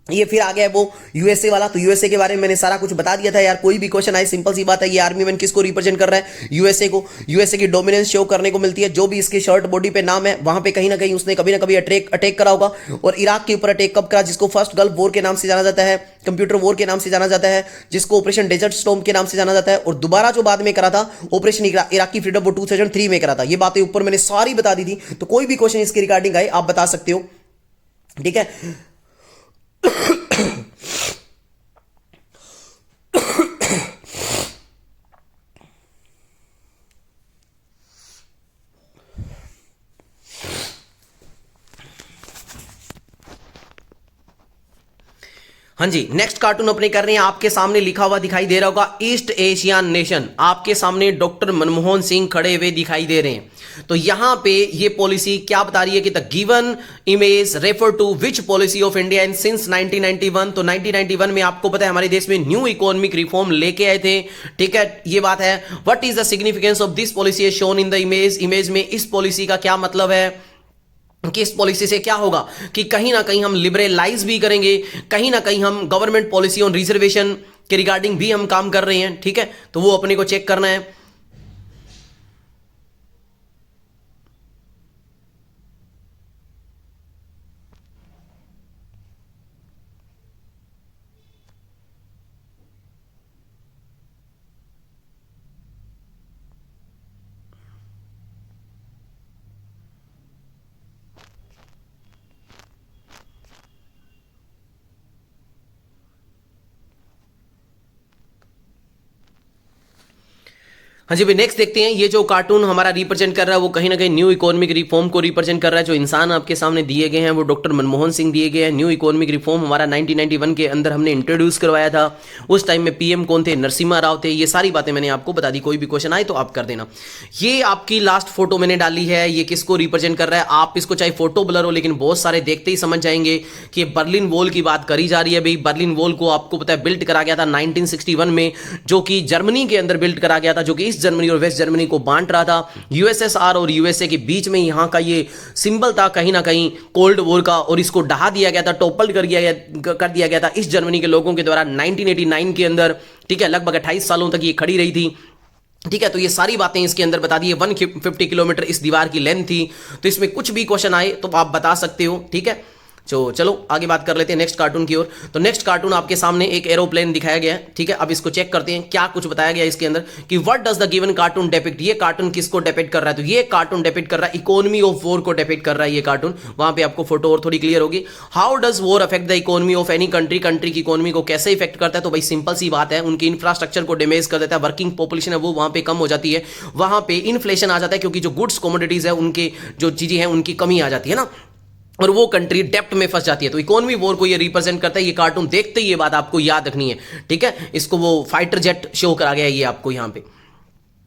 ये फिर आ गया वो यूएसए वाला, तो यूएसए के बारे में मैंने सारा कुछ बता दिया था यार। कोई भी क्वेश्चन आए सिंपल सी बात है, ये आर्मी मैन किसको रिप्रेजेंट कर रहा है? यूएसए को। यूएसए की डोमिनेंस शो करने को मिलती है, जो भी इसके शर्ट बॉडी पे नाम है वहां पे कहीं ना कहीं उसने कभी ना कभी अटैक करा होगा। और इराक के ऊपर अटैक कब करा? जिसको फर्स्ट गल्फ वॉर के नाम से जाना जाता है, कंप्यूटर वॉर के नाम से जाना जाता है, जिसको ऑपरेशन डेजर्ट स्टॉर्म के नाम से जाना जाता है। और दोबारा जो बाद में करा था ऑपरेशन इराकी फ्रीडम वॉर 2003 में करा था। ये बातें ऊपर मैंने सारी बता दी थी, तो कोई भी क्वेश्चन इसके रिगार्डिंग आए आप बता सकते हो। ठीक है, हाँ जी, नेक्स्ट कार्टून अपने कर रहे हैं। आपके सामने लिखा हुआ दिखाई दे रहा होगा ईस्ट एशियन नेशन। आपके सामने डॉक्टर मनमोहन सिंह खड़े हुए दिखाई दे रहे हैं। तो यहां पे ये पॉलिसी क्या बता रही है कि the given image refer to which policy of India in since 1991। तो 1991 में आपको पता है हमारे देश में न्यू इकोनॉमिक रिफॉर्म लेके आए थे। ठीक है, ये बात है। What is the significance of this policy as shown in the image. Image में इस पॉलिसी का क्या मतलब है कि इस पॉलिसी से क्या होगा कि कहीं ना कहीं हम लिबरलाइज भी करेंगे, कहीं ना कहीं हम गवर्नमेंट पॉलिसी ऑन रिजर्वेशन के रिगार्डिंग भी हम काम कर रहे हैं। ठीक है, तो वो अपने को चेक करना है। हाँ जी भाई, नेक्स्ट देखते हैं। ये जो कार्टून हमारा रिप्रेजेंट कर रहा है वो कहीं ना कहीं न्यू इकोनॉमिक रिफॉर्म को रिप्रेजेंट कर रहा है। जो इंसान आपके सामने दिए गए हैं वो डॉक्टर मनमोहन सिंह दिए गए हैं। न्यू इकोनॉमिक रिफॉर्म हमारा 1991 के अंदर हमने इंट्रोड्यूस करवाया था। उस टाइम में पीएम कौन थे? नरसिम्हा राव थे। ये सारी बातें मैंने आपको बता दी। कोई भी क्वेश्चन आए तो आप कर देना। ये आपकी लास्ट फोटो मैंने डाली है, ये किसको रिप्रेजेंट कर रहा है? आप इसको चाहे फोटो ब्लर हो, लेकिन बहुत सारे देखते ही समझ जाएंगे कि बर्लिन वॉल की बात करी जा रही है। भाई बर्लिन वॉल को आपको पता है बिल्ड करा गया था 1961 में, जो कि जर्मनी के अंदर बिल्ड करा गया था, जो कि ईस्ट जर्मनी और वेस्ट जर्मनी को बांट रहा था। यूएसएसआर और यूएसए के बीच में यहां का ये सिंबल था कहीं ना कहीं कोल्ड वॉर का, और इसको ढहा दिया गया था, टॉपल कर दिया गया था इस जर्मनी के लोगों के द्वारा 1989 के अंदर। ठीक है, लगभग 28 सालों तक ये खड़ी रही थी। ठीक है, तो ये सारी बातें इसके अंदर बता दी है। 150 किलोमीटर इस दीवार की लेंथ थी। तो इसमें कुछ भी क्वेश्चन आए तो आप बता सकते हो। ठीक है, चलो आगे बात कर लेते हैं नेक्स्ट कार्टून की ओर। तो नेक्स्ट कार्टून आपके सामने एक एरोप्लेन दिखाया गया है, ठीक है। अब इसको चेक करते हैं क्या कुछ बताया गया है इसके अंदर कि what does the given cartoon depict. ये कार्टून किसको डेपिक्ट कर रहा है? तो ये कार्टून डेपिक्ट कर रहा है इकोनॉमी ऑफ वॉर को डेपिक्ट कर रहा है ये कार्टून। वहां पे आपको फोटो और थोड़ी क्लियर होगी। How does war affect the economy of any country, country की इकोनॉमी को कैसे इफेक्ट करता है? तो भाई सिंपल सी बात है, उनकी इंफ्रास्ट्रक्चर को डैमेज कर देता है, वर्किंग पॉपुलेशन है वो वहां पे कम हो जाती है, वहां पे इन्फ्लेशन आ जाता है, क्योंकि जो गुड्स कमोडिटीज है उनके जो चीजें हैं उनकी कमी आ जाती है ना, और वो कंट्री डेप्ट में फंस जाती है। तो इकोनॉमी वॉर को ये रिप्रेजेंट करता है। ये कार्टून देखते ही ये बात आपको याद रखनी है, ठीक है। इसको वो फाइटर जेट शो करा गया है ये आपको यहां पे।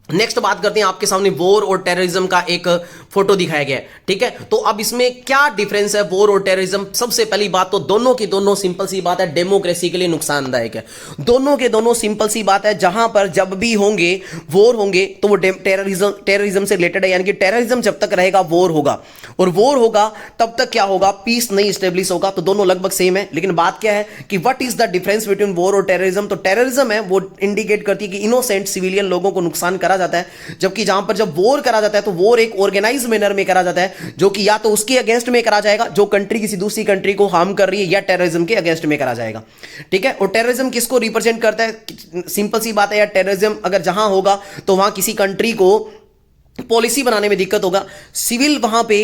नेक्स्ट बात करते हैं, आपके सामने वॉर और टेररिज्म का एक फोटो दिखाया गया है, ठीक है। तो अब इसमें क्या डिफरेंस है वॉर और टेररिज्म? सबसे पहली बात तो दोनों की दोनों सिंपल सी बात है, डेमोक्रेसी के लिए नुकसानदायक है। दोनों के दोनों सिंपल सी बात है, जहां पर जब भी होंगे वॉर होंगे तो वो टेररिज्म से रिलेटेड है, यानी कि टेररिज्म जब तक रहेगा वॉर होगा, और वॉर होगा तब तक क्या होगा? पीस नहीं स्टेब्लिश होगा। तो दोनों लगभग सेम है, लेकिन बात क्या है कि what is the difference between war और टेररिज्म? तो टेररिज्म है वो इंडिकेट करती है कि इनोसेंट सिविलियन लोगों को नुकसान करा जाता है, जबकि जहां पर जब वॉर करा जाता है तो वॉर एक ऑर्गेनाइज मैनर में करा जाता है, जो कि या तो उसके अगेंस्ट में करा जाएगा जो कंट्री किसी दूसरी कंट्री को हार्म कर रही है, या टेररिज्म के अगेंस्ट में करा जाएगा, ठीक है। और टेररिज्म किसको रिप्रेजेंट करता है? सिंपल सी बात है यार, टेररिज्म अगर जहां होगा तो वहां किसी कंट्री को पॉलिसी बनाने में दिक्कत होगा, सिविल वहां पे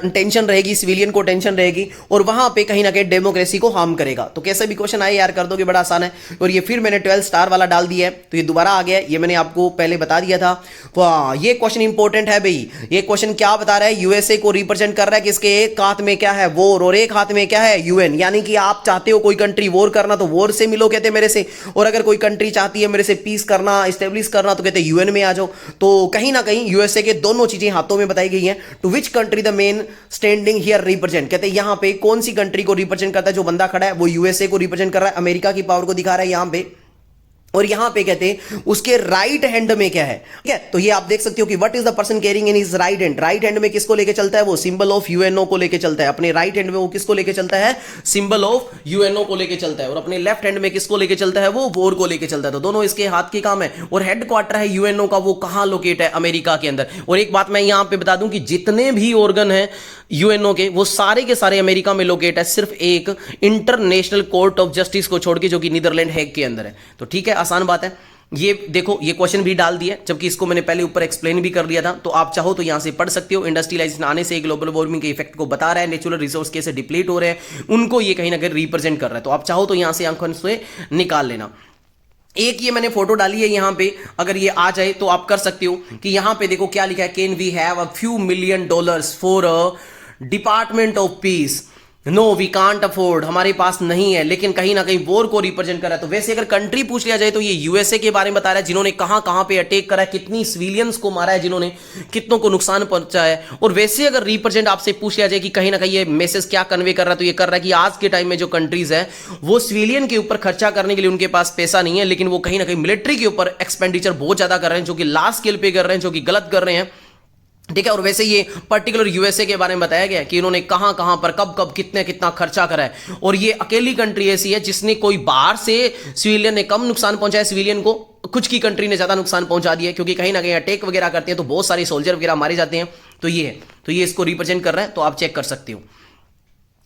टेंशन रहेगी, सिविलियन को टेंशन रहेगी, और वहां पे कहीं ना कहीं डेमोक्रेसी को हार्म करेगा। तो कैसे भी क्वेश्चन आए यार कर दोगे, बड़ा आसान है। और ये फिर मैंने 12 स्टार वाला डाल दिया है, तो ये दोबारा आ गया है, ये मैंने आपको पहले बता दिया था। वाह, ये क्वेश्चन इंपॉर्टेंट है भाई। ये क्वेश्चन क्या बता रहा है? यूएसए को रिप्रेजेंट कर रहा है किसके? एक हाथ में क्या है? वॉर, और एक हाथ में क्या है? यूएन। यानी कि आप चाहते हो कोई कंट्री वॉर करना तो वॉर से मिलो, कहते मेरे से, और अगर कोई कंट्री चाहती है मेरे से पीस करना, स्टेब्लिश करना, तो कहते यूएन में आ जाओ। तो कहीं ना कहीं यूएसए के दोनों चीजें हाथों में बताई गई हैं। To which country the man standing here represent, कहते हैं यहां पे कौन सी कंट्री को रिप्रेजेंट करता है? जो बंदा खड़ा है वो यूएसए को रिप्रेजेंट कर रहा है, अमेरिका की पावर को दिखा रहा है यहां पे। और यहां पे कहते हैं उसके राइट हैंड में क्या है, ठीक है। तो ये आप देख सकते हो कि what is the person carrying in his right hand. Right hand में किसको लेके चलता है? वो सिंबल ऑफ यूएनओ को लेके चलता है। अपने राइट हैंड में वो किसको लेके चलता है? सिंबल ऑफ यूएनओ को लेके चलता है। और अपने लेफ्ट हैंड में किसको लेके चलता है? वो वॉर को लेके चलता है। तो दोनों इसके हाथ की काम है। और हेडक्वार्टर है यूएनओ का, वो कहां लोकेट है? अमेरिका के अंदर। और एक बात मैं यहां पे बता दूं कि जितने भी ऑर्गन है यूएनओ के, वो सारे के सारे अमेरिका में लोकेट है, सिर्फ एक इंटरनेशनल कोर्ट ऑफ जस्टिस को छोड़ के, जो कि नीदरलैंड हेग के अंदर है। तो ठीक है, आसान बात है। ये देखो, ये क्वेश्चन भी डाल दिया, जबकि इसको मैंने पहले ऊपर एक्सप्लेन भी कर दिया था। तो आप चाहो तो यहां से पढ़ सकते हो। इंडस्ट्रियलाइजेशन आने से ग्लोबल वार्मिंग के इफेक्ट को बता रहा है, नेचुरल रिसोर्स कैसे डिप्लीट हो रहे हैं, उनको ये कहीं ना कहीं रिप्रेजेंट कर रहा है। तो आप चाहो तो यहां से आंखों से निकाल लेना। एक ये मैंने फोटो डाली है यहां पे, अगर ये आ जाए तो आप कर सकते हो कि यहां पे देखो क्या लिखा है, can we have a few million dollars for a department of peace. No we can't afford, हमारे पास नहीं है, लेकिन कहीं ना कहीं वॉर को रिप्रेजेंट कर रहा है। तो वैसे अगर कंट्री पूछ लिया जाए तो ये यूएसए के बारे में बता रहा है, जिन्होंने कहां कहां पे अटैक करा है, कितनी सिविलियंस को मारा है, जिन्होंने कितनों को नुकसान पहुंचाया है। और वैसे अगर रिप्रेजेंट आपसे पूछ लिया जाए कि कहीं ना कहीं ये मैसेज क्या कन्वे कर रहा है, तो ये कर रहा है कि आज के टाइम में जो कंट्रीज है वो सिविलियन के ऊपर खर्चा करने के लिए उनके पास पैसा नहीं है, लेकिन वो कहीं ना कहीं मिलिट्री के ऊपर एक्सपेंडिचर बहुत ज्यादा कर रहे हैं, जो कि लार्ज स्केल पे कर रहे हैं, जो कि गलत कर रहे हैं, ठीक है। और वैसे ये पर्टिकुलर यूएसए के बारे में बताया गया कि इन्होंने कहां कहां पर कब कब कितना खर्चा करा है। और ये अकेली कंट्री ऐसी है जिसने कोई बाहर से सिविलियन ने कम नुकसान पहुंचाया सिविलियन को, कुछ की कंट्री ने ज्यादा नुकसान पहुंचा दिया, क्योंकि कहीं ना कहीं अटैक वगैरह करते हैं तो बहुत सारे सोल्जर वगैरह मारे जाते हैं। तो ये है, तो ये इसको रिप्रेजेंट कर रहा है, तो आप चेक कर सकते हो,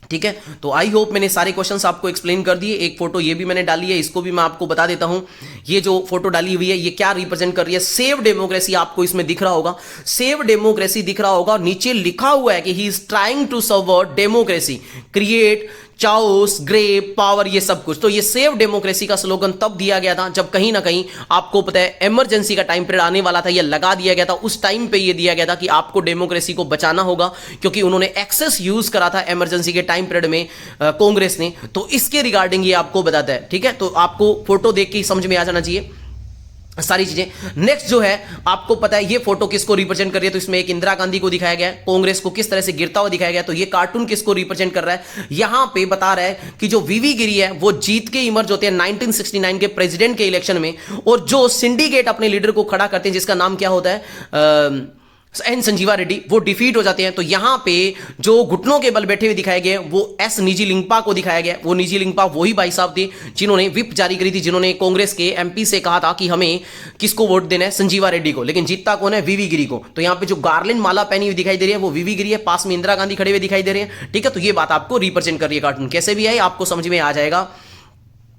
ठीक है। तो आई होप मैंने सारे क्वेश्चंस आपको एक्सप्लेन कर दिए। एक फोटो ये भी मैंने डाली है, इसको भी मैं आपको बता देता हूं। ये जो फोटो डाली हुई है ये क्या रिप्रेजेंट कर रही है? Save democracy. आपको इसमें दिख रहा होगा, सेव डेमोक्रेसी दिख रहा होगा। नीचे लिखा हुआ है कि he is trying to subvert democracy, create chaos, grab, power, ये सब कुछ। तो ये सेव डेमोक्रेसी का स्लोगन तब दिया गया था जब कहीं ना कहीं आपको पता है इमरजेंसी का टाइम पीरियड आने वाला था, ये लगा दिया गया था। उस टाइम पे ये दिया गया था कि आपको डेमोक्रेसी को बचाना होगा, क्योंकि उन्होंने एक्सेस यूज करा था इमरजेंसी के टाइम पीरियड में कांग्रेस ने। तो इसके रिगार्डिंग ये आपको बताता है, ठीक है। तो आपको फोटो देख के समझ में आ जाना चाहिए सारी चीजें। नेक्स्ट जो है, आपको पता है ये फोटो किसको रिप्रेजेंट कर रही है? तो इसमें एक इंदिरा गांधी को दिखाया गया है, कांग्रेस को किस तरह से गिरता हुआ दिखाया गया। तो ये कार्टून किसको रिप्रेजेंट कर रहा है? यहां पे बता रहा है कि जो वीवी गिरी है वो जीत के इमर्ज होते हैं 1969 के प्रेसिडेंट के इलेक्शन में, और जो सिंडिकेट अपने लीडर को खड़ा करते हैं, जिसका नाम क्या होता है, एन संजीवा रेड्डी वो डिफीट हो जाते हैं। तो यहां पे जो घुटनों के बल बैठे हुए दिखाए गए वो एस निजी लिंगपा को दिखाया गया। वो निजी लिंगपा वही भाई साहब थे जिन्होंने विप जारी करी थी, जिन्होंने कांग्रेस के एमपी से कहा था कि हमें किसको वोट देना है, संजीवा रेड्डी को, लेकिन जीतता कौन है, वीवी गिरी को। तो यहां पे जो गार्लिन माला पहनी हुई दिखाई दे रही है वो वीवी गिरी है, पास में इंदिरा गांधी खड़े हुए दिखाई दे रहे हैं। ठीक है, तो ये बात आपको रिप्रेजेंट कर रही है कार्टून। कैसे भी है आपको समझ में आ जाएगा।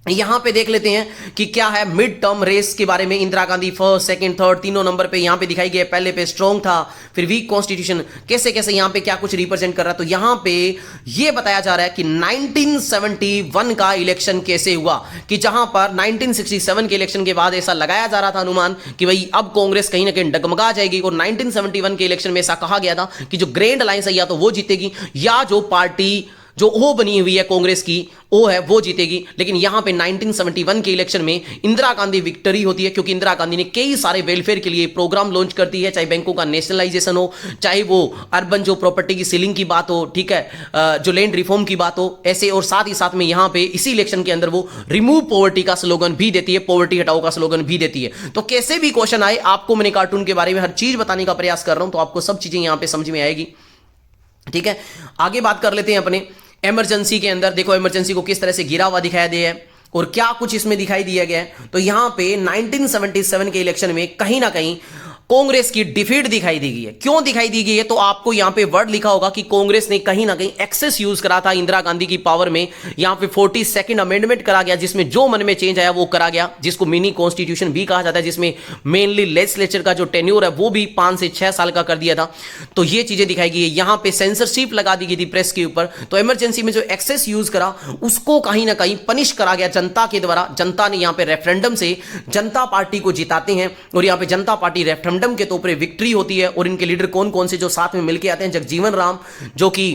यहां पे देख लेते हैं कि क्या है मिड टर्म रेस के बारे में। Indira Gandhi first, second, third तीनों नंबर पे यहां पे दिखाई गई। पहले पे स्ट्रॉन्ग था, फिर वीक कॉन्स्टिट्यूशन, कैसे कैसे यहां पे क्या कुछ रिप्रेजेंट कर रहा है। तो यहां पे ये बताया जा रहा है कि 1971 का इलेक्शन कैसे हुआ, कि जहां पर 1967 के इलेक्शन के बाद ऐसा लगाया जा रहा था अनुमान कि भाई अब कांग्रेस कहीं ना कहीं डगमगा जाएगी। और 1971 के इलेक्शन में ऐसा कहा गया था कि जो ग्रैंड अलायंस है या तो वो जीतेगी या जो पार्टी जो ओ बनी हुई है कांग्रेस की ओ है वो जीतेगी। लेकिन यहां पे 1971 के इलेक्शन में इंदिरा गांधी विक्ट्री होती है, क्योंकि इंदिरा गांधी ने कई सारे वेलफेयर के लिए प्रोग्राम लॉन्च करती है, चाहे बैंकों का नेशनलाइजेशन हो, चाहे वो अर्बन जो प्रॉपर्टी की सीलिंग की बात हो, ठीक है, जो लैंड रिफॉर्म की बात हो, ऐसे। और साथ ही साथ में यहां पे इसी इलेक्शन के अंदर वो रिमूव पॉवर्टी का स्लोगन भी देती है, पॉवर्टी हटाओ का स्लोगन भी देती है। तो कैसे भी क्वेश्चन आए, आपको मैंने कार्टून के बारे में हर चीज बताने का प्रयास कर रहा हूं, तो आपको सब चीजें यहां पर समझ में आएगी। ठीक है, आगे बात कर लेते हैं अपने इमरजेंसी के अंदर। देखो इमरजेंसी को किस तरह से गिरा हुआ दिखाया गया है और क्या कुछ इसमें दिखाई दिया गया है। तो यहां पे 1977 के इलेक्शन में कहीं ना कहीं कांग्रेस की डिफीट दिखाई दी गई है। क्यों दिखाई दी गई है, तो आपको यहां पे वर्ड लिखा होगा कि कांग्रेस ने कहीं ना कहीं एक्सेस यूज करा था इंदिरा गांधी की पावर में। यहां पे 42nd अमेंडमेंट करा गया, जिसमें जो मन में चेंज आया वो करा गया, जिसको मिनी कॉन्स्टिट्यूशन भी कहा जाता है, जिसमें मेनली लेजिस्लेचर का जो टेन्योर है वो भी 5 से 6 साल का कर दिया था। तो ये चीजें दिखाई गई है। यहां पे सेंसरशिप लगा दी गई थी प्रेस के ऊपर। तो इमरजेंसी में जो एक्सेस यूज करा उसको कहीं ना कहीं पनिश करा गया जनता के द्वारा। जनता ने यहां पे रेफरेंडम से जनता पार्टी को जिताते हैं और यहां पे जनता पार्टी रेफरेंडम के तौर पर विक्ट्री होती है। और इनके लीडर कौन कौन से जो साथ में मिलके आते हैं, जगजीवन राम जो कि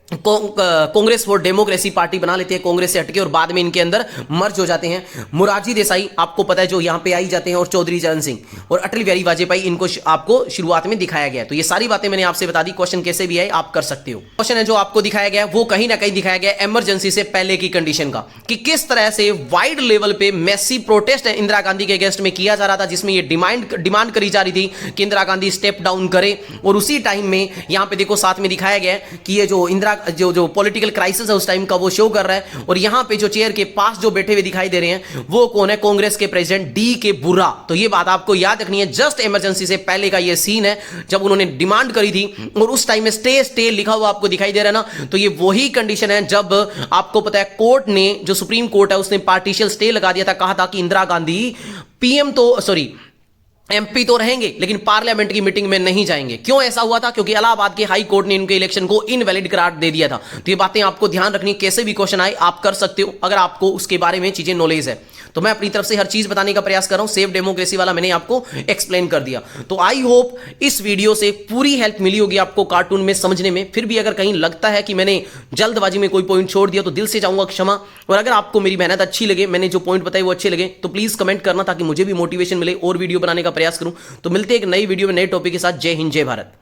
कांग्रेस फॉर डेमोक्रेसी पार्टी बना लेते हैं कांग्रेस से हटके, और बाद में इनके अंदर मर्ज हो जाते हैं। मोरारजी देसाई आपको पता है जो यहां पे आई जाते हैं, और चौधरी चरण सिंह और अटल बिहारी वाजपेयी, इनको आपको शुरुआत में दिखाया गया। तो ये सारी बातें मैंने आपसे बता दी। क्वेश्चन कैसे भी आए आप कर सकते हो। क्वेश्चन है जो आपको दिखाया गया वो कहीं ना कहीं दिखाया गया इमरजेंसी से पहले की कंडीशन का, कि किस तरह से वाइड लेवल पे मैसिव प्रोटेस्ट इंदिरा गांधी के अगेंस्ट में किया जा रहा था, जिसमें ये डिमांड करी जा रही थी कि इंदिरा गांधी स्टेप डाउन करे। और उसी टाइम में यहां पे देखो साथ में दिखाया गया कि ये जो इंदिरा जो पॉलिटिकल क्राइसिस है उस टाइम का वो शो कर रहा है। और यहां पे जो चेयर के पास जो बैठे हुए दिखाई दे रहे हैं वो कौन है, कांग्रेस के प्रेसिडेंट डी के बुर्रा। तो ये बात आपको याद रखनी है। जस्ट इमरजेंसी से पहले का ये सीन है जब उन्होंने डिमांड करी थी, और उस टाइम में स्टे लिखा हुआ आपको दिखाई दे रहा है ना। तो ये वही कंडीशन है जब आपको पता है कोर्ट ने, जो सुप्रीम कोर्ट है, उसने पार्टिशियल स्टे लगा दिया था। कहा था कि इंदिरा गांधी पीएम तो सॉरी एमपी तो रहेंगे लेकिन पार्लियामेंट की मीटिंग में नहीं जाएंगे। क्यों ऐसा हुआ था, क्योंकि इलाहाबाद के हाई कोर्ट ने इनके इलेक्शन को इनवैलिड करार दे दिया था। तो ये बातें आपको ध्यान रखनी, कैसे भी क्वेश्चन आए आप कर सकते हो अगर आपको उसके बारे में चीजें नॉलेज है। तो मैं अपनी तरफ से हर चीज बताने का प्रयास कर रहा हूं। सेफ डेमोक्रेसी वाला मैंने आपको एक्सप्लेन कर दिया। तो आई होप इस वीडियो से पूरी हेल्प मिली होगी आपको कार्टून में समझने में। फिर भी अगर कहीं लगता है कि मैंने जल्दबाजी में कोई पॉइंट छोड़ दिया तो दिल से चाहूंगा क्षमा। और अगर आपको मेरी मेहनत अच्छी लगे, मैंने जो पॉइंट बताए वो अच्छे लगे, तो प्लीज कमेंट करना ताकि मुझे भी मोटिवेशन मिले और वीडियो बनाने का प्रयास करूं। तो मिलते हैं एक नई वीडियो में नए टॉपिक के साथ। जय हिंद, जय भारत।